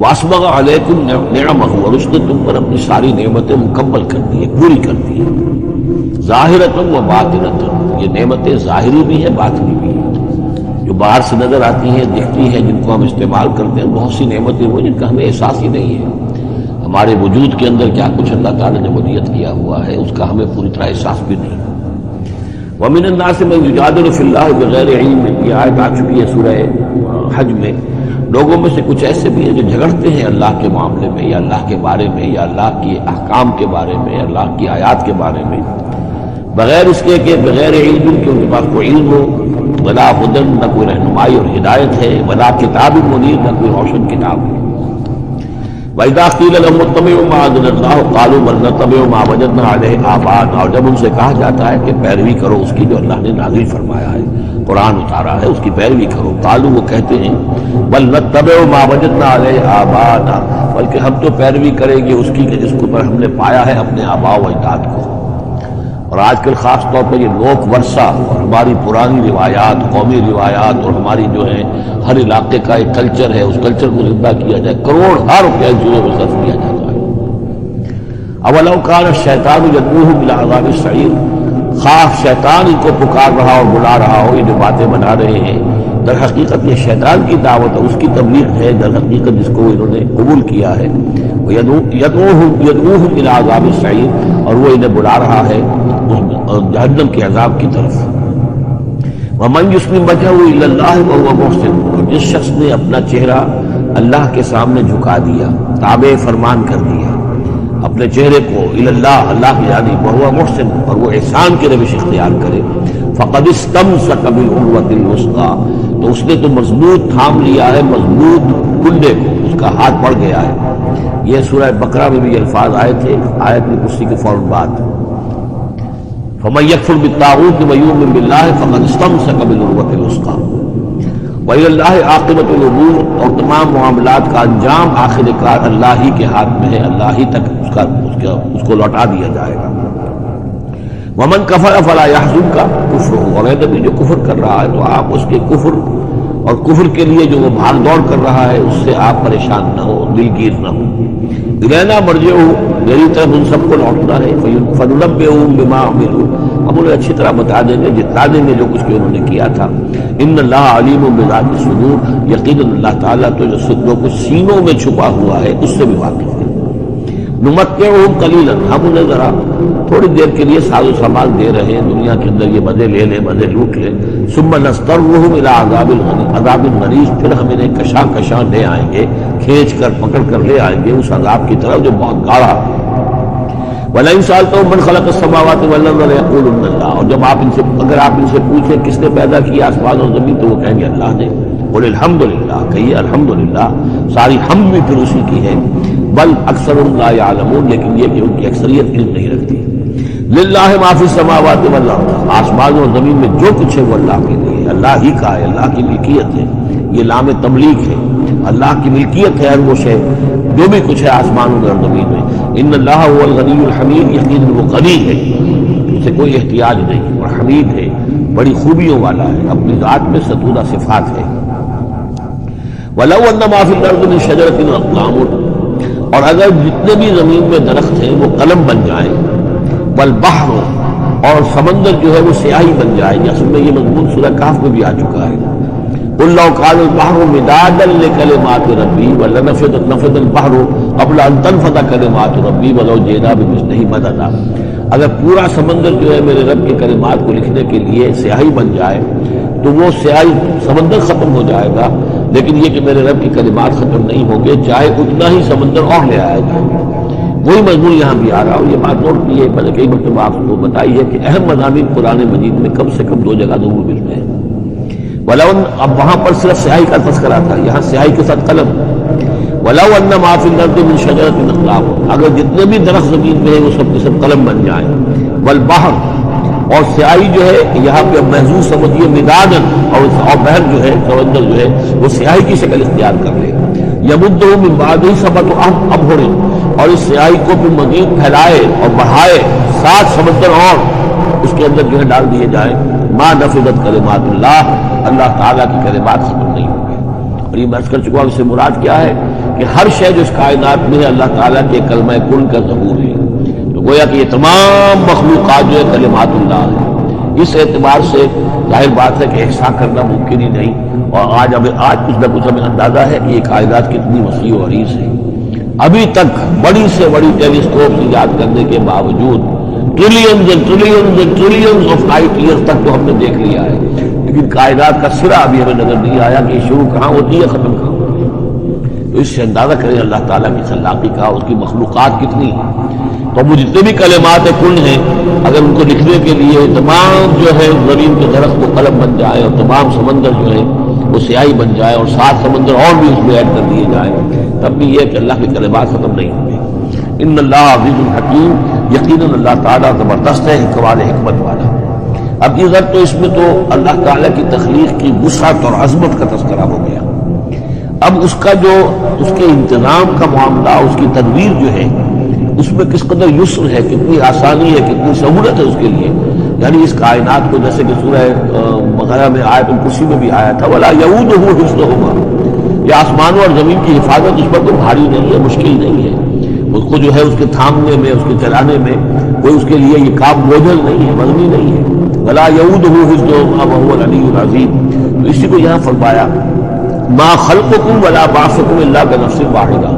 وَأَسْبَغَ عَلَيْكُمْ نِعَمَهُ، اور اس نے تم پر اپنی ساری نعمتیں مکمل کر دی ہیں، پوری کر دی ہیں۔ ظاہرۃ و باطنۃ، یہ نعمتیں ظاہری بھی ہیں باطنی بھی ہیں، جو باہر سے نظر آتی ہیں، دکھتی ہیں، جن کو ہم استعمال کرتے ہیں۔ بہت سی نعمتیں وہ جن کا ہمیں احساس ہی نہیں ہے، ہمارے وجود کے اندر کیا کچھ اللہ تعالیٰ نے ودیت کیا ہوا ہے اس کا ہمیں پوری طرح احساس بھی نہیں۔ وَمِنَ النَّاسِ مَن يُجَادِلُ فِي اللَّهِ بِغَيْرِ عِلْمٍ، یہ آیت آ چکی ہے سورہ حج میں۔ لوگوں میں سے کچھ ایسے بھی ہیں جو جھگڑتے ہیں اللہ کے معاملے میں، یا اللہ کے بارے میں، یا اللہ کے احکام کے بارے میں، یا اللہ کی آیات کے بارے میں، بغیر اس کے کہ بغیر علم کہ ان کے پاس کوئی علم ہو، ولا ہدن، نہ کوئی رہنمائی اور ہدایت ہے، ولا کتاب منیر، نہ کوئی روشن کتاب ہے۔ وَإِذَا قِيلَ لَهُمُ اتَّبِعُوا مَا أَنزَلَ اللَّهُ قَالُوا بَلْ نَتَّبِعُ مَا وَجَدْنَا عَلَيْهِ آبَاءَنَا، اور جب ان سے کہا جاتا ہے کہ پیروی کرو اس کی جو اللہ نے نازل فرمایا ہے، قرآن اتارا ہے، اس کی پیروی کرو، قالوا، وہ کہتے ہیں، بل نتبع ما وجدنا علیہ آباءنا، بلکہ ہم تو پیروی کریں گے اس کی کہ جس کو پر ہم نے پایا ہے اپنے آباء و اجداد کو۔ اور آج کل خاص طور پر یہ لوک ورثہ اور ہماری پرانی روایات، قومی روایات، اور ہماری جو ہے ہر علاقے کا ایک کلچر ہے، اس کلچر کو زندہ کیا جائے، کروڑ روپیہ اس چیزوں میں صرف کیا جاتا ہے۔ اولو کان الشیطان یدعوہم الی عذاب السعیر، خواہ شیطان ان کو پکار رہا اور بلا رہا ہو، یہ جو باتیں بنا رہے ہیں در حقیقت یہ شیطان کی دعوت ہے، اس کی تبلیغ ہے در حقیقت جس کو انہوں نے قبول کیا ہے۔ یدعوہم الی عذاب السعیر، اور وہ انہیں بلا رہا ہے جہنم کے عذاب کی طرف۔ ومن یسلم وجہہ الی اللہ وہو محسن، اور جس شخص نے اپنا چہرہ اللہ کے سامنے جھکا دیا، تابع فرمان کر دیا اپنے چہرے کو الی اللہ، اللہ کی یعنی وہو محسن، اور وہ احسان کی روش اختیار کرے، فقد استمسک بالعروۃ الوثقی، تو اس نے تو مضبوط تھام لیا ہے، مضبوط کنڈے کو، اس کا ہاتھ پڑ گیا ہے۔ یہ سورہ بقرہ میں بھی یہ الفاظ آئے تھے، آیت میں کرسی کے فوراً بعد، فمن یکفر بالطاغوت ویؤمن باللہ فقد استمسک بالعروۃ الوثقی وإلی اللہ عاقبۃ الامور، اور تمام معاملات کا انجام آخر کار اللہ ہی کے ہاتھ میں ہے، اللہ ہی تک اس کو لوٹا دیا جائے گا۔ ومن کفر فلا یحزنک کفرہ، اور اے نبی جو کفر کر رہا ہے تو آپ اس کے کفر اور کفر کے لیے جو وہ بھاگ دوڑ کر رہا ہے اس سے آپ پریشان نہ ہو، دلگیر نہ ہو۔ الینا مرجعہم، میری طرف ان سب کو لوٹنا ہے، فننبئہم بما عملوا، ہم انہیں اچھی طرح بتا دیں گے، جتلا دیں گے جو کچھ کہ انہوں نے کیا تھا۔ ان اللہ علیم بذات الصدور، یقیناً اللہ تعالیٰ تو جو کچھ سینوں میں چھپا ہوا ہے اس سے بھی واقف ہے۔ نمتعہم قلیلا، ہم انہیں ذرا تھوڑی دیر کے لیے ساز و سامان دے رہے ہیں دنیا کے اندر، یہ مزے لے لیں، مزے لوٹ لیں، ثم نضطرہم الی عذاب غلیظ، پھر ہم انہیں کشاں کشاں لے آئیں گے، کھینچ کر پکڑ کر لے آئیں گے اس عذاب کی طرف جو بہت گاڑھا۔ وَلَئِن سَأَلْتَهُم مَّن خَلَقَ السَّمَاوَاتِ وَالْأَرْضَ لَيَقُولُنَّ اللَّهُ، اور جب اگر آپ ان سے پوچھیں کس نے پیدا کیا آسمان اور زمین تو وہ کہیں گے اللہ نے۔ قُلِ الْحَمْدُ لِلَّهِ، کہیے الحمدللہ، ساری حمد بھی پھر اسی کی ہے۔ بل اکثرهم لا يعلمون، لیکن یہ کہ ان کی اکثریت علم نہیں رکھتی۔ للہ ما فی السماوات والارض، آسمان اور زمین میں جو کچھ ہے وہ اللہ کے لیے، اللہ ہی کا ہے، اللہ کی ملکیت ہے، یہ لام تملیک ہے، اللہ کی ملکیت ہے ہر وہ شے جو بھی کچھ ہے آسمان اور زمین میں۔ ان اللہ هو الغنی الحمید، یقیناً وہ غنی ہے، اسے کوئی احتیاج نہیں، اور حمید ہے، بڑی خوبیوں والا ہے، اپنی ذات میں ستودہ صفات ہے۔ وَلَوْ أَنَّ مَا فِي الْأَرْضِ مِن شَجَرَةٍ أَقْلَامٌ، اور اگر جتنے بھی زمین میں درخت ہیں وہ قلم بن جائیں، وَالْبَحْرُ، اور سمندر جو ہے وہ سیاہی بن جائے، جیسے میں یہ مضمون سورہ کہف میں بھی آ چکا ہے۔ قُل لَّوْ كَانَ الْبَحْرُ مِدَادًا لِّكَلِمَاتِ رَبِّي وَلَنَفَدَ الْبَحْرُ قَبْلَ أَن تَنفَدَ كَلِمَاتُ رَبِّي وَلَوْ جِئْنَا بِمِثْلِهِ مَدَدًا، اگر پورا سمندر جو ہے میرے رب کے کلمات کو لکھنے کے لیے سیاہی بن جائے تو وہ سیاہی سمندر ختم ہو جائے گا، لیکن یہ کہ میرے رب کی کلمات ختم نہیں ہوں گے، چاہے اتنا ہی سمندر اور لے آئے گا۔ وہی مضمون یہاں بھی آ رہا ہوں، یہ بات نوٹ کی ہے، میں نے کئی مرتبہ آپ کو بتائی ہے کہ اہم مضامین قرآن مجید میں کم سے کم دو جگہ ضرور ملتے ہیں۔ وَلَوْ، اب وہاں پر صرف سیاہی کا تذکرہ تھا، یہاں سیاہی کے ساتھ قلم۔ وَلَوْ أَنَّ مَا فِي الْأَرْضِ مِن شَجَرَةٍ أَقْلَامٌ، اگر جتنے بھی درخت زمین میں ہیں وہ سب کے سب قلم بن جائیں۔ وَالْبَحْرُ، اور سیاہی جو ہے یہاں پہ محضوظ سمجھیے مدادن، اور بحر جو ہے سمندر جو ہے وہ سیاہی کی شکل اختیار کر لے۔ یمدہ من بعدہ سبعۃ ابحر، اور اس سیاہی کو پھر مزید پھیلائے اور بڑھائے 7 سمندر اور اس کے اندر جو ہے ڈال دیے جائیں، ما نفذت کلمات اللہ، اللہ تعالیٰ کی کلمات ختم نہیں ہوں گے۔ اور یہ میں عرض کر چکا ہوں اس سے مراد کیا ہے کہ ہر شے جو اس کائنات میں ہے اللہ تعالیٰ کے کلمہ کن کا ظہور ہے، تو گویا کہ یہ تمام مخلوقات جو ہے کلمات اللہ ہے۔ اس اعتبار سے ظاہر بات ہے کہ احصاء کرنا ممکن ہی نہیں، اور آج کچھ نہ کچھ ہمیں اندازہ ہے کہ یہ کائنات کتنی وسیع و عریض ہے۔ ابھی تک بڑی سے بڑی ٹیلیسکوپ ایجاد کرنے کے باوجود trillions and trillions and trillions of light year تک تو ہم نے دیکھ لیا ہے، لیکن کائنات کا سرا ابھی ہمیں نظر نہیں آیا کہ شروع کہاں ہوتی ہے ختم کہاں ہوتی ہے۔ تو اس سے اندازہ کریں اللہ تعالیٰ کی خلاقی کا، اس کی مخلوقات کتنی ہیں۔ تو وہ جتنے بھی کلمات کن ہیں اگر ان کو لکھنے کے لیے تمام جو ہے زمین کے درخت کو قلم بن جائے اور تمام سمندر جو ہے وہ سیاہی بن جائے اور 7 سمندر اور بھی اس میں ایڈ کر دیے جائیں، تب بھی یہ کہ اللہ کی کلمات ختم نہیں ہوں گے۔ ان اللہ عزیز الحکیم، یقیناً اللہ تعالیٰ زبردست ہے، حکمت والا۔ اب ادھر تو اس میں تو اللہ تعالیٰ کی تخلیق کی وسعت اور عظمت کا تذکرہ ہو گیا، اب اس کا جو اس کے انتظام کا معاملہ، اس کی تدبیر جو ہے اس میں کس قدر یسر ہے، کتنی آسانی ہے، کتنی سہولت ہے اس کے لیے۔ یعنی اس کائنات کو جیسے کہ سورہ بقرہ میں آیت الکرسی میں بھی آیا تھا وَلَا يَئُودُهُ حِفْظُهُمَا، یہ آسمانوں اور زمین کی حفاظت اس پر کوئی بھاری نہیں ہے، مشکل نہیں ہے، اس کو جو ہے اس کے تھامنے میں، اس کے چلانے میں کوئی اس کے لیے یہ کام بوجھل نہیں ہے، وزنی نہیں ہے۔ وَلَا يَئُودُهُ حِفْظُهُمَا وَهُوَ الْعَلِيُّ الْعَظِيمُ، تو اسی کو یہاں فرمایا مَا خَلْقُكُمْ وَلَا بَعْثُكُمْ إِلَّا كَنَفْسٍ وَاحِدَةٍ،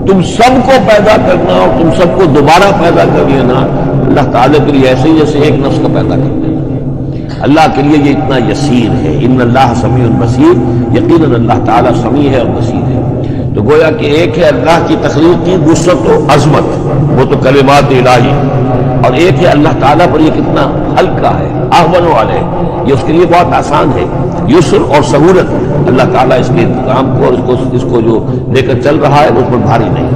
تم سب کو پیدا کرنا اور تم سب کو دوبارہ پیدا کر لینا اللہ تعالیٰ کے لیے ایسے ہی جیسے ایک نفس کا پیدا کر دینا، اللہ کے لیے یہ اتنا یسیر ہے۔ ان اللہ سمیع بصیر، یقیناً اللہ تعالیٰ سمیع ہے اور بصیر ہے۔ تو گویا کہ ایک ہے اللہ کی تخلیق کی وسعت و عظمت، وہ تو کلمات الہی، اور ایک ہے اللہ تعالیٰ پر یہ کتنا ہلکا ہے، اہون علیہ، یہ اس کے لیے بہت آسان ہے، یسر اور سہولت اللہ تعالیٰ اس کے انتظام کو اور اس کو جو لے کر چل رہا ہے اس پر بھاری نہیں۔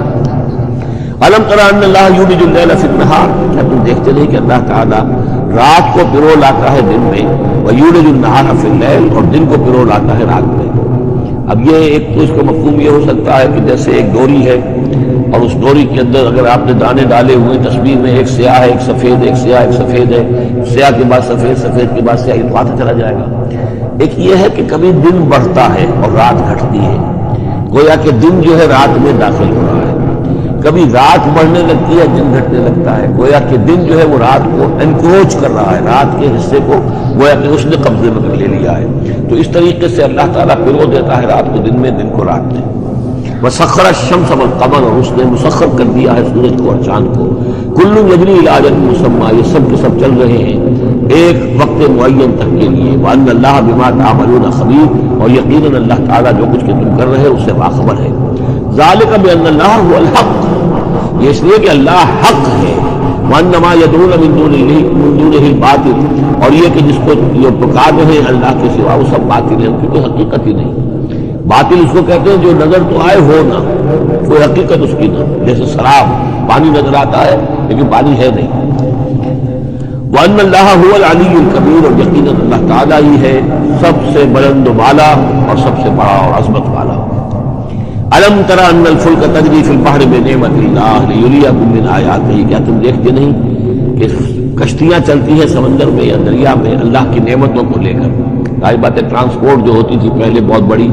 الم تر ان اللہ یولج اللیل فی النہار، کیا تم دیکھتے نہیں کہ اللہ تعالیٰ رات کو پرو لاتا ہے دن میں، ویولج النہار فی اللیل، اور دن کو پرو لاتا ہے رات میں۔ اب یہ ایک تو اس کا مفہوم یہ ہو سکتا ہے کہ جیسے ایک ڈوری ہے اور اس ڈوری کے اندر اگر آپ نے دانے ڈالے ہوئے تصویر میں ایک سیاہ ہے ایک سفید، ایک سیاہ ایک سفید ہے، سیاہ کے بعد سفید، سفید کے بعد سیاہ، یہ تو آتا چلا جائے گا۔ ایک یہ ہے کہ کبھی دن بڑھتا ہے اور رات گھٹتی ہے، گویا کہ دن جو ہے رات میں داخل ہو رہا ہے، کبھی رات بڑھنے لگتی ہے دن گھٹنے لگتا ہے، گویا کہ دن جو ہے وہ رات کو انکروچ کر رہا ہے، رات کے حصے کو گویا کہ اس نے قبضے میں لے لیا ہے۔ تو اس طریقے سے اللہ تعالیٰ پرو دیتا ہے رات کو دن میں، دن کو رات میں۔ وسخر الشمس والقمر، اور اس نے مسخر کر دیا ہے سورج کو اور چاند کو، کل یجری الی اجل مسمى، یہ سب کے سب چل رہے ہیں ایک وقت معین تک کے لیے، وان اللہ بما تعملون خبیر، اور یقیناً اللہ تعالیٰ جو کچھ کہ تم کر رہے ہیں اس سے باخبر ہے۔ ذالک بان اللہ هو الحق، یہ اس لیے کہ اللہ حق ہے، وانما يدعون من دونه الباطل، اور یہ کہ جس کو جو پکار رہے ہیں اللہ کے سوا وہ سب باطل ہے، کیونکہ حقیقت ہی نہیں۔ باطل اس کو کہتے ہیں جو نظر تو آئے ہو نہ، کوئی حقیقت اس کی نہ، جیسے شراب، پانی نظر آتا ہے لیکن پانی ہے نہیں۔ وان اللہ هو العلی الکبیر، اور یقیناً اللہ تعالیٰ ہی ہے سب سے بلند و بالا اور سب سے بڑا اور عظمت والا۔ الم تر ان الفلک تجری فی البحر بنعمت اللہ لیریکم من آیاتہ، کیا تم دیکھتے نہیں کہ کشتیاں چلتی ہیں سمندر میں یا دریا میں اللہ کی نعمتوں کو لے کر؟ ظاہر بات ہے ٹرانسپورٹ جو ہوتی تھی پہلے بہت بڑی،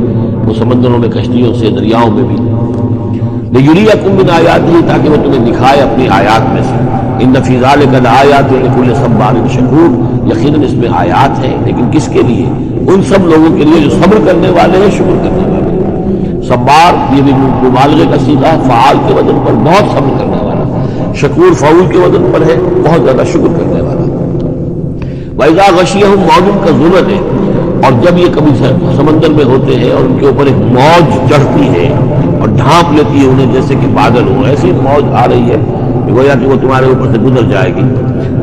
وہ سمندروں میں کشتیوں سے، دریاؤں میں بھی، لیریکم من آیاتہ، تاکہ وہ تمہیں دکھائے اپنی آیات میں سے۔ ان فی ذلک لآیات لکل صبار شکور، یقیناً اس میں آیات ہیں، لیکن کس کے لیے؟ ان سب لوگوں کے لیے جو صبر کرنے والے ہیں، شکر کرنے والے ہیں۔ صبار یہ بھی مبالغے کا صیغہ، فعال کے وزن پر بہت صبر کرنے والا، شکور فعول کے وزن پر ہے بہت زیادہ شکر کرنے والا۔ وَإِذَا غَشِيَهُمْ مَوْجٌ كَالظُّلَلِ، اور جب یہ کبھی سمندر میں ہوتے ہیں اور ان کے اوپر ایک موج چڑھتی ہے اور ڈھانپ لیتی ہے انہیں جیسے کہ بادل ہو، ایسی موج آ رہی ہے کہ گویا کہ وہ تمہارے اوپر سے گزر جائے گی۔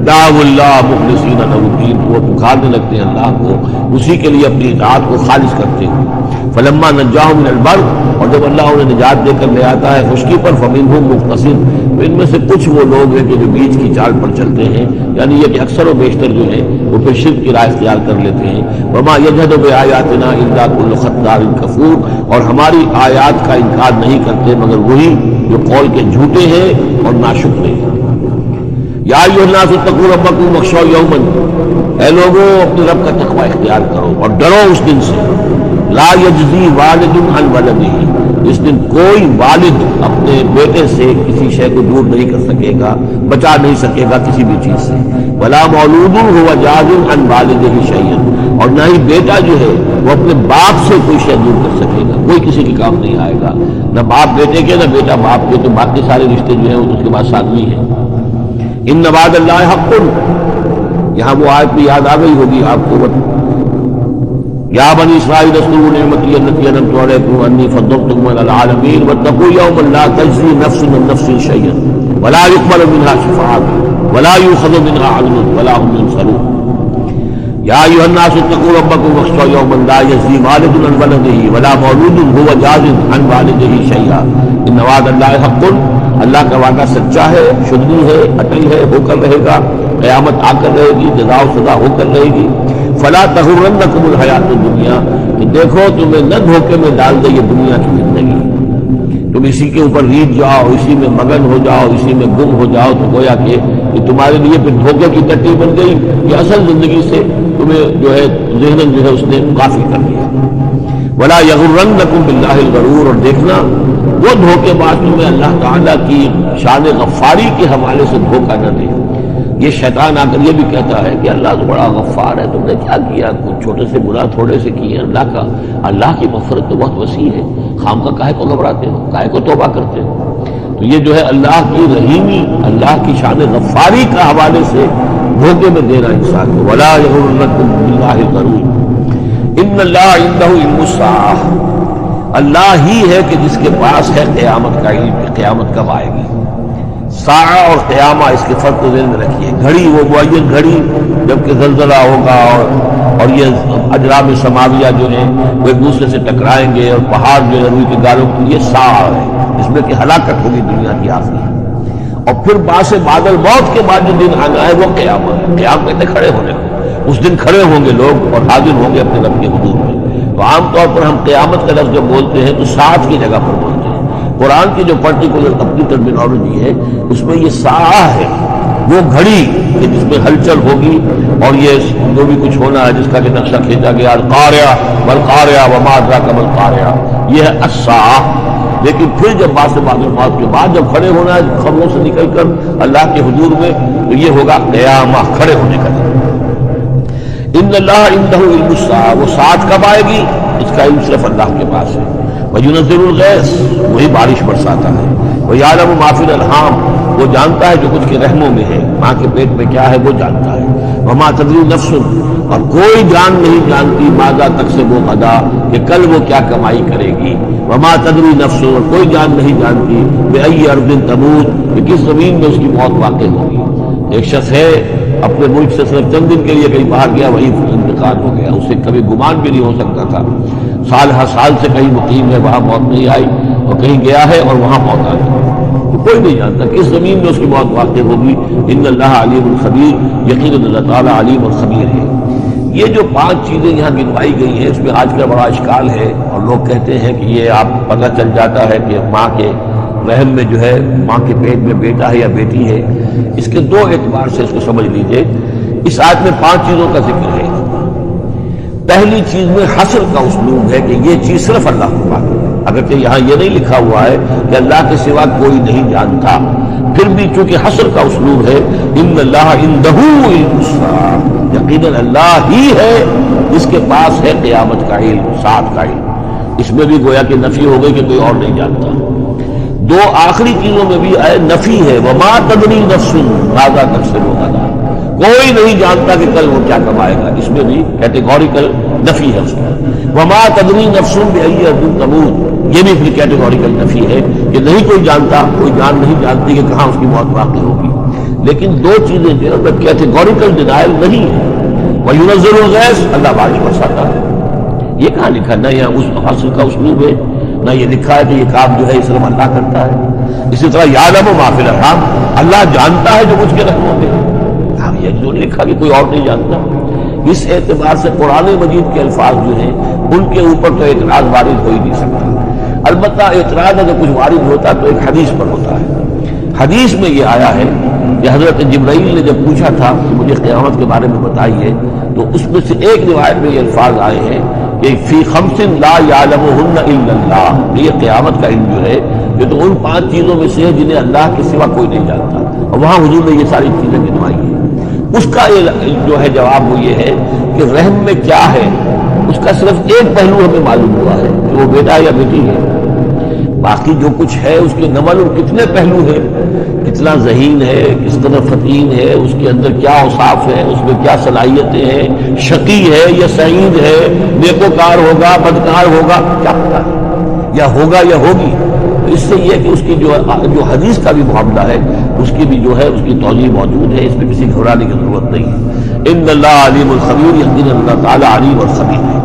دعوا اللہ مخلصین لہ الدین، وہ پکارنے لگتے ہیں اللہ کو، اسی کے لیے اپنی اطاعت کو خالص کرتے ہیں۔ فلما نجاہم من البر، اور جب اللہ انہیں نجات دے کر لے آتا ہے خشکی پر، فمنہم مقتصد، تو ان میں سے کچھ وہ لوگ ہیں کہ جو بیچ کی چال پر چلتے ہیں، یعنی یہ کہ اکثر و بیشتر جو ہیں وہ پھر شرک کی راہ اختیار کر لیتے ہیں۔ وما یجحد بآیاتنا الا کل ختار کفور، اور ہماری آیات کا انکار نہیں کرتے مگر وہی جو قول کے جھوٹے ہیں اور ناشکر ہیں۔ یا ایھا الناس اتقوا ربکم واخشوا یوما، اے لوگوں اپنے رب کا تقوی اختیار کرو اور ڈرو اس دن سے، لا یجزی والد عن ولدہ، اس دن کوئی والد اپنے بیٹے سے کسی شے کو دور نہیں کر سکے گا، بچا نہیں سکے گا کسی بھی چیز سے، ولا مولود هو جاز عن والدہ شیئا، اور نہ ہی بیٹا جو ہے وہ اپنے باپ سے کوئی شے دور کر سکے گا، کوئی کسی کے کام نہیں آئے گا، نہ باپ بیٹے کے نہ بیٹا باپ کے، تو باقی سارے رشتے جو ہیں اس کے بعد ساتوی ہیں۔ ان وعد اللہ حق، یہاں وہ آیت بھی یاد آ گئی ہوگی آپ کو، یا بنی اسرائیل اذکروا نعمتی التی انعمت علیکم انی فضلتکم علی العالمین واتقوا یوما لا تجزی نفس عن نفس شیئا ولا یقبل منها شفاعۃ ولا یؤخذ منها عدل ولا هم ينصرون۔ یا ایھا الناس اتقوا ربکم واخشوا یوما لا یجزی والد عن ولدہ ولا مولود هو جاز عن والدہ شیئا ان وعد اللہ حق، اللہ کا وعدہ سچا ہے، شدنی ہے، اٹل ہے، ہو کر رہے گا، قیامت آ کر رہے گی، جزا و سزا ہو کر رہے گی۔ فلا تغرنکم الحیات الدنیا، کہ دیکھو تمہیں نہ دھوکے میں ڈال دے یہ دنیا کی زندگی، تم اسی کے اوپر ریجھ جاؤ، اسی میں مگن ہو جاؤ، اسی میں گم ہو جاؤ، تو گویا کہ یہ تمہارے لیے پھر دھوکے کی ٹٹی بن گئی کہ اصل زندگی سے تمہیں جو ہے ذہناً جو ہے اس نے غافل کر دیا۔ ولا یغرنکم باللہ الغرور، اور دیکھنا وہ دھوکے باز تمہیں اللہ تعالیٰ کی شان غفاری کے حوالے سے دھوکہ نہ دے۔ یہ شیطان آ کر یہ بھی کہتا ہے کہ اللہ تو بڑا غفار ہے، تم نے کیا کیا، کچھ چھوٹے سے گناہ تھوڑے سے کیے، اللہ کی مغفرت تو بہت وسیع ہے، خام کا کاہے کو گھبراتے ہو، کاہے کو توبہ کرتے ہو۔ تو یہ جو ہے اللہ کی رحیمی، اللہ کی شان غفاری کا حوالے سے دھوکے میں دینا انسان کو۔ ولا یغرنکم باللہ الغرور ان اللہ عندہ علم الساعہ، اللہ ہی ہے کہ جس کے پاس ہے قیامت کا علم، قیامت کب آئے گی۔ ساعہ اور قیامہ، اس کے فرق کو ذہن میں رکھیے۔ گھڑی وہ معین گھڑی جبکہ زلزلہ ہوگا اور یہ اجرام سماویہ جو ہیں وہ ایک دوسرے سے ٹکرائیں گے اور پہاڑ جو ہے روئی کے گالوں کی، یہ ساعہ ہے جس میں کہ ہلاکت ہوگی دنیا کی آخری۔ اور پھر باس بادل موت کے بعد جو دن آنا ہے وہ قیامت ہے، قیام کہتے کھڑے ہونے کو، اس دن کھڑے ہوں گے لوگ اور حاضر ہوں گے اپنے رب کے حضور میں۔ تو عام طور پر ہم قیامت کا لفظ جب بولتے ہیں تو ساعت کی جگہ پر بولتے ہیں، قرآن کی جو پرٹیکولر اپنی ٹرمینالوجی ہے اس میں یہ ساعہ ہے، وہ گھڑی کہ جس میں ہلچل ہوگی اور یہ جو بھی کچھ ہونا ہے جس کا کہ نقشہ کھینچا گیا، القاریہ والقاریہ وما ادراک ما القاریہ، یہ ہے الساعہ۔ لیکن پھر جب باس بادل موت کے بعد جب کھڑے ہونا ہے خبروں سے نکل کر اللہ کے حضور میں، تو یہ ہوگا قیامہ، کھڑے ہونے کا دن۔ ان اللہ عندہ علم الساعہ، وہ ساعت کب آئے گی اس کا علم صرف اللہ کے پاس ہے۔ وَيُنَزِّلُ الْغَيْثَ وہی بارش برساتا ہے، وَيَعْلَمُ مَا فِي الْأَرْحَامِ وہ جانتا ہے جو کچھ کے رحموں میں ہے، ماں کے پیٹ میں کیا ہے وہ جانتا ہے، وَمَا تَدْرِي نَفْسٌ اور کوئی جان نہیں جانتی ماذا تکسب غدا کہ کل وہ کیا کمائی کرے گی، وَمَا تَدْرِي نَفْسٌ اور کوئی جان نہیں جانتی بِأَيِّ أَرْضٍ تَمُوتُ کہ کس زمین میں اس کی موت واقع ہوگی۔ ایک شخص ہے اپنے ملک سے صرف چند دن کے لیے کہیں باہر گیا، وہی انتقال ہو گیا، اسے کبھی گمان بھی نہیں ہو سکتا تھا، سال ہر سال سے کہیں مقیم ہے وہاں موت نہیں آئی، اور کہیں گیا ہے اور وہاں موت آ گئی، تو کوئی نہیں جانتا کس زمین میں اس کی موت واقع ہوگی۔ ان اللہ علیم خبیر یقیناً اللہ تعالیٰ علیم اور خبیر ہے۔ یہ جو 5 چیزیں یہاں گنوائی گئی ہیں اس میں آج کا بڑا اشکال ہے، اور لوگ کہتے ہیں کہ یہ آپ پتہ چل جاتا ہے کہ ماں کے رحم میں جو ہے ماں کے پیٹ میں بیٹا ہے یا بیٹی ہے۔ اس کے 2 اعتبار سے اس کو سمجھ لیجئے۔ اس آیت میں 5 چیزوں کا ذکر ہے۔ پہلی چیز میں حصر کا اسلوب ہے کہ یہ چیز صرف اللہ کو معلوم ہے، اگرچہ یہاں یہ نہیں لکھا ہوا ہے کہ اللہ کے سوا کوئی نہیں جانتا، پھر بھی چونکہ حصر کا اسلوب ہے، ان اللہ عندہ علم الساعہ یقیناً اللہ ہی ہے جس کے پاس ہے قیامت کا علم، ساعت کا علم۔ اس میں بھی گویا کہ نفی ہو گئی کہ کوئی اور نہیں جانتا۔ 2 آخری چیزوں میں بھی نفی ہے، وما تدری نفس ماذا تکسب غدا کوئی نہیں جانتا کہ کل وہ کیا کمائے گا، اس میں بھی کیٹیگوریکل نفی ہے اس کا۔ وما تدری نفس بأی ارض تموت یہ بھی پھر کیٹیگوریکل نفی ہے کہ نہیں کوئی جانتا، کوئی جان نہیں جانتی کہ کہاں اس کی موت واقع ہوگی۔ لیکن 2 چیزیں جو ہے کیٹیگوریکل ڈینائل نہیں ہے۔ وَيُنَزِّلُ الْغَيْثَ اللہ بارش برساتا ہے، یہ کہاں لکھا؟ نہ یہاں اس حاصل کا اسلوب ہے، نہ یہ لکھا ہے کہ یہ کام جو ہے اس طرح اللہ کرتا ہے۔ اسی طرح یعلم ما فی الارحام اللہ جانتا ہے جو کچھ کے رحموں میں ہے، یہ جو نہیں لکھا کہ کوئی اور نہیں جانتا۔ اس اعتبار سے قرآن مجید کے الفاظ جو ہیں ان کے اوپر تو اعتراض وارد ہو ہی نہیں سکتا۔ البتہ اعتراض اگر کچھ وارد ہوتا تو ایک حدیث پر ہوتا ہے۔ حدیث میں یہ آیا ہے کہ حضرت جبرائیل نے جب پوچھا تھا کہ مجھے قیامت کے بارے میں بتائیے، تو اس میں سے ایک روایت میں یہ الفاظ آئے ہیں کہ فی 5 لا یعلمہن الا اللہ، یہ قیامت کا علم جو ہے یہ تو ان 5 چیزوں میں سے ہے جنہیں اللہ کے سوا کوئی نہیں جانتا، اور وہاں حضور نے یہ ساری چیزیں گنوائی ہیں۔ اس کا جو ہے جواب وہ یہ ہے کہ رحم میں کیا ہے اس کا صرف ایک پہلو ہمیں معلوم ہوا ہے کہ وہ بیٹا یا بیٹی ہے، باقی جو کچھ ہے اس کے نہ معلوم کتنے پہلو ہیں، کتنا ذہین ہے، کس قدر فطین ہے، اس کے اندر کیا اوصاف ہے، اس میں کیا صلاحیتیں ہیں، شقی ہے یا سعید ہے، نیکوکار ہوگا بدکار ہوگا، کیا پتہ ہے، یا ہوگا یا ہوگی۔ اس سے یہ کہ اس کی جو حدیث کا بھی معاملہ ہے اس کی بھی جو ہے اس کی توضیح موجود ہے، اس میں کسی گھبرانے کی ضرورت نہیں ہے۔ ان اللہ علیم الخبیر یقیناً اللہ تعالیٰ علیم اور خبیر ہے۔